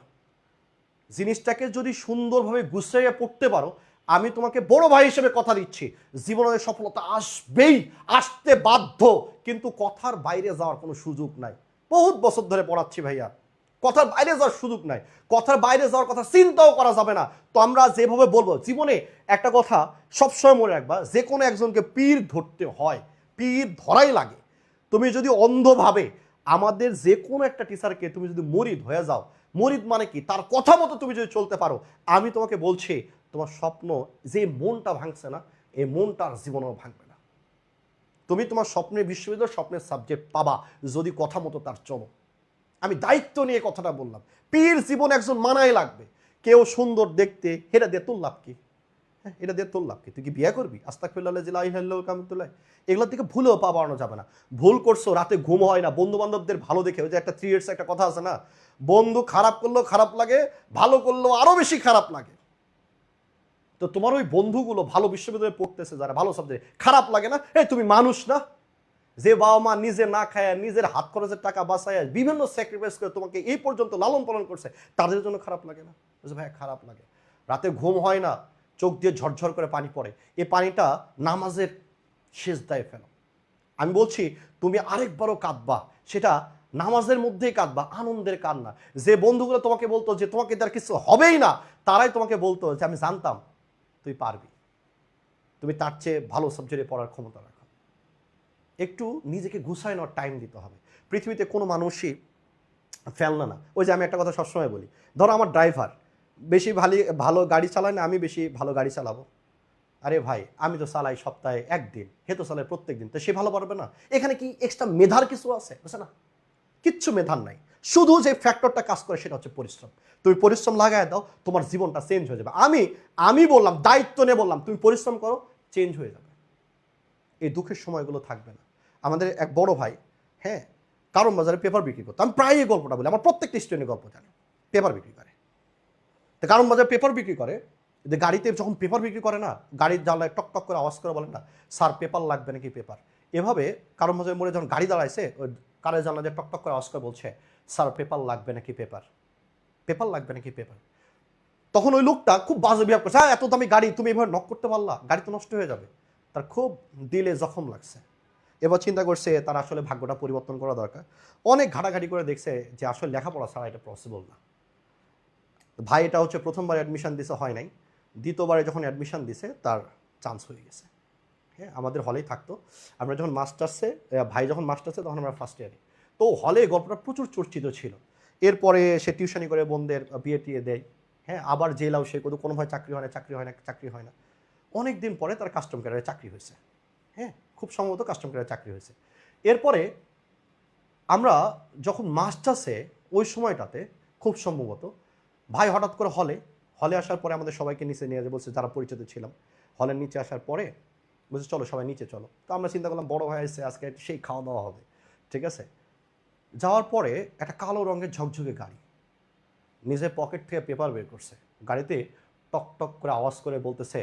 জিনিসটাকে যদি সুন্দরভাবে গুছিয়ে পড়তে পারো, আমি তোমাকে বড় ভাই হিসেবে কথা দিচ্ছি, জীবনের সফলতা আসবেই, আসতে বাধ্য। কিন্তু কথার বাইরে যাওয়ার কোনো সুযোগ নাই। বহুত বছর ধরে পড়াচ্ছি ভাইয়া, কথার বাইরে যাওয়ার সুযোগ নাই। কথার বাইরে যাওয়ার কথা চিন্তাও করা যাবে না। তো আমরা যেভাবে বলবো, জীবনে একটা কথা সবসময় মনে রাখবা, যে কোনো একজনকে পীর ধরতে হয়, পীর ধরাই লাগে। তুমি যদি অন্ধভাবে আমাদের যে কোনো একটা টিচারকে তুমি যদি মুরিদ হয়ে যাও, মুরিদ মানে কি? তার কথা মতো তুমি যদি চলতে পারো, আমি তোমাকে বলছি তোমার স্বপ্ন, যে মনটা ভাঙছে না, এই মনটা আর জীবনেও ভাঙবে না। তুমি তোমার স্বপ্নের বিশ্ববিদ্যালয়, স্বপ্নের সাবজেক্ট পাবা যদি কথা মতো তার চলো। আমি দায়িত্ব নিয়ে কথাটা বললাম। পীর জীবন একজন মানাই লাগবে। কেউ সুন্দর দেখতে, এটা দিয়ে তোর লাভ কি? হ্যাঁ, এটা দিয়ে তোর লাভ কি? তুই কি বিয়ে করবি? আস্তাগফিরুল্লাহ লা ইলাহা ইল্লাল্লাহু কামিতুল্লাহ, এগুলোর থেকে ভুলেও পা বাড়ানো যাবে না। ভুল করছো, রাতে ঘুম হয় না, বন্ধু বান্ধবদের ভালো দেখে, ওই যে একটা 3 ইয়ার্স একটা কথা আছে না, বন্ধু খারাপ করলেও খারাপ লাগে, ভালো করলেও আরো বেশি খারাপ লাগে। তো তোমার ওই বন্ধুগুলো ভালো বিশ্ববিদ্যালয়ে পড়তেছে যারা ভালো সাবজেক্ট, খারাপ লাগে না? এই তুমি মানুষ না? যে বাবা মা নিজে না খায়, নিজের হাত খরচের টাকা বাঁচায়, বিভিন্ন স্যাক্রিফাইস করে তোমাকে এই পর্যন্ত লালন পালন করছে, তাদের জন্য খারাপ লাগে না? বলছে ভাই খারাপ লাগে। রাতে ঘুম হয় না, চোখ দিয়ে ঝরঝর করে পানি পড়ে, এই পানিটা নামাজের সিজদায় ফেলো। আমি বলছি তুমি আরেকবারও কাঁদবা, সেটা নামাজের মধ্যেই কাঁদবা, আনন্দের কান্না। যে বন্ধুগুলো তোমাকে বলতো যে তোমাকে তার কিছু হবেই না, তারাই তোমাকে বলতো যে আমি জানতাম তুই পারবি, তুমি তার চেয়ে ভালো সাবজেক্টে পড়ার ক্ষমতা রাখো। একটু নিজেকে গুছায় নেওয়ার টাইম দিতে হবে। পৃথিবীতে কোনো মানুষই ফেলনা না। ওই যে আমি একটা কথা সবসময় বলি, ধরো আমার ড্রাইভার বেশি ভালো গাড়ি চালায় না, আমি বেশি ভালো গাড়ি চালাবো। আরে ভাই আমি তো চালাই সপ্তাহে একদিন, হে তো চালাই প্রত্যেক দিন, তো সে ভালো পারবে না? এখানে কি এক্সট্রা মেধার কিছু আছে? বুঝছে না, কিচ্ছু মেধার নাই। শুধু যে ফ্যাক্টরটা কাজ করে সেটা হচ্ছে পরিশ্রম। তুমি পরিশ্রম লাগায় দাও, তোমার জীবনটা চেঞ্জ হয়ে যাবে। আমি বললাম, দায়িত্ব নিয়ে বললাম, তুমি পরিশ্রম করো, চেঞ্জ হয়ে যাবে। এই দুঃখের সময়গুলো থাকবে না। আমাদের এক বড় ভাই, হ্যাঁ, কারণ বাজারে পেপার বিক্রি করতো। আমি প্রায় এই গল্পটা বলি, আমার প্রত্যেকটা স্টুডেন্টের গল্প জানি। পেপার বিক্রি করে, তো কারণ বাজারে পেপার বিক্রি করে, যে গাড়িতে যখন পেপার বিক্রি করে না, গাড়ির জানলায় টক টক করে আওয়াজ করে বলেন না, স্যার পেপার লাগবে নাকি পেপার। এভাবে কারণ বাজারের মোড়ে যখন গাড়ি দাঁড়াইছে, ওই কারের জানলা দিয়ে টক টক করে আওয়াজ করে বলছে, স্যার পেপার লাগবে নাকি পেপার, পেপার লাগবে নাকি পেপার। তখন ওই লোকটা খুব বাজে বিহেভ করছে, এত দামি গাড়ি তুমি এভাবে নক করতে পারলা, গাড়ি তো নষ্ট হয়ে যাবে। তার খুব দিলে জখম লাগছে। এবার চিন্তা করছে তার আসলে ভাগ্যটা পরিবর্তন করা দরকার। অনেক ঘাটাঘাটি করে দেখছে যে আসলে লেখাপড়া ছাড়া এটা পসিবল না। ভাই এটা হচ্ছে প্রথমবার অ্যাডমিশন দিছে, হয় নাই। দ্বিতীয়বারে যখন অ্যাডমিশন দিছে তার চান্স হয়ে গেছে। হ্যাঁ, আমাদের হলেই থাকতো। আমরা যখন মাস্টার্সে, ভাই যখন মাস্টার্সে, তখন আমরা ফার্স্ট ইয়ারে। তো হলে গল্পটা প্রচুর চর্চিত ছিল। এরপরে সে টিউশনি করে বোনদের বিয়ে টিয়ে দেয়। হ্যাঁ, আবার জেলাও সে কোনো ভাই চাকরি হয় না, চাকরি হয় না, চাকরি হয় না। অনেক দিন পরে তার কাস্টম কেয়ারে চাকরি হয়েছে। হ্যাঁ, খুব সম্ভবত কাস্টম কেয়ারে চাকরি হয়েছে। এরপরে আমরা যখন মাস্টার্সে, ওই সময়টাতে খুব সম্ভবত ভাই হঠাৎ করে হলে আসার পরে আমাদের সবাইকে নিচে নিয়ে বলছে, যারা পরিচিত ছিলাম, হলের নিচে আসার পরে বলছে চলো সবাই নিচে চলো। তো আমরা চিন্তা করলাম বড় ভাই এসে আজকে সেই খাওয়া দাওয়া হবে, ঠিক আছে। যাওয়ার পরে একটা কালো রঙের ঝকঝকে গাড়ি, নিজের পকেট থেকে পেপার বের করছে, গাড়িতে টক টক করে আওয়াজ করে বলতেছে,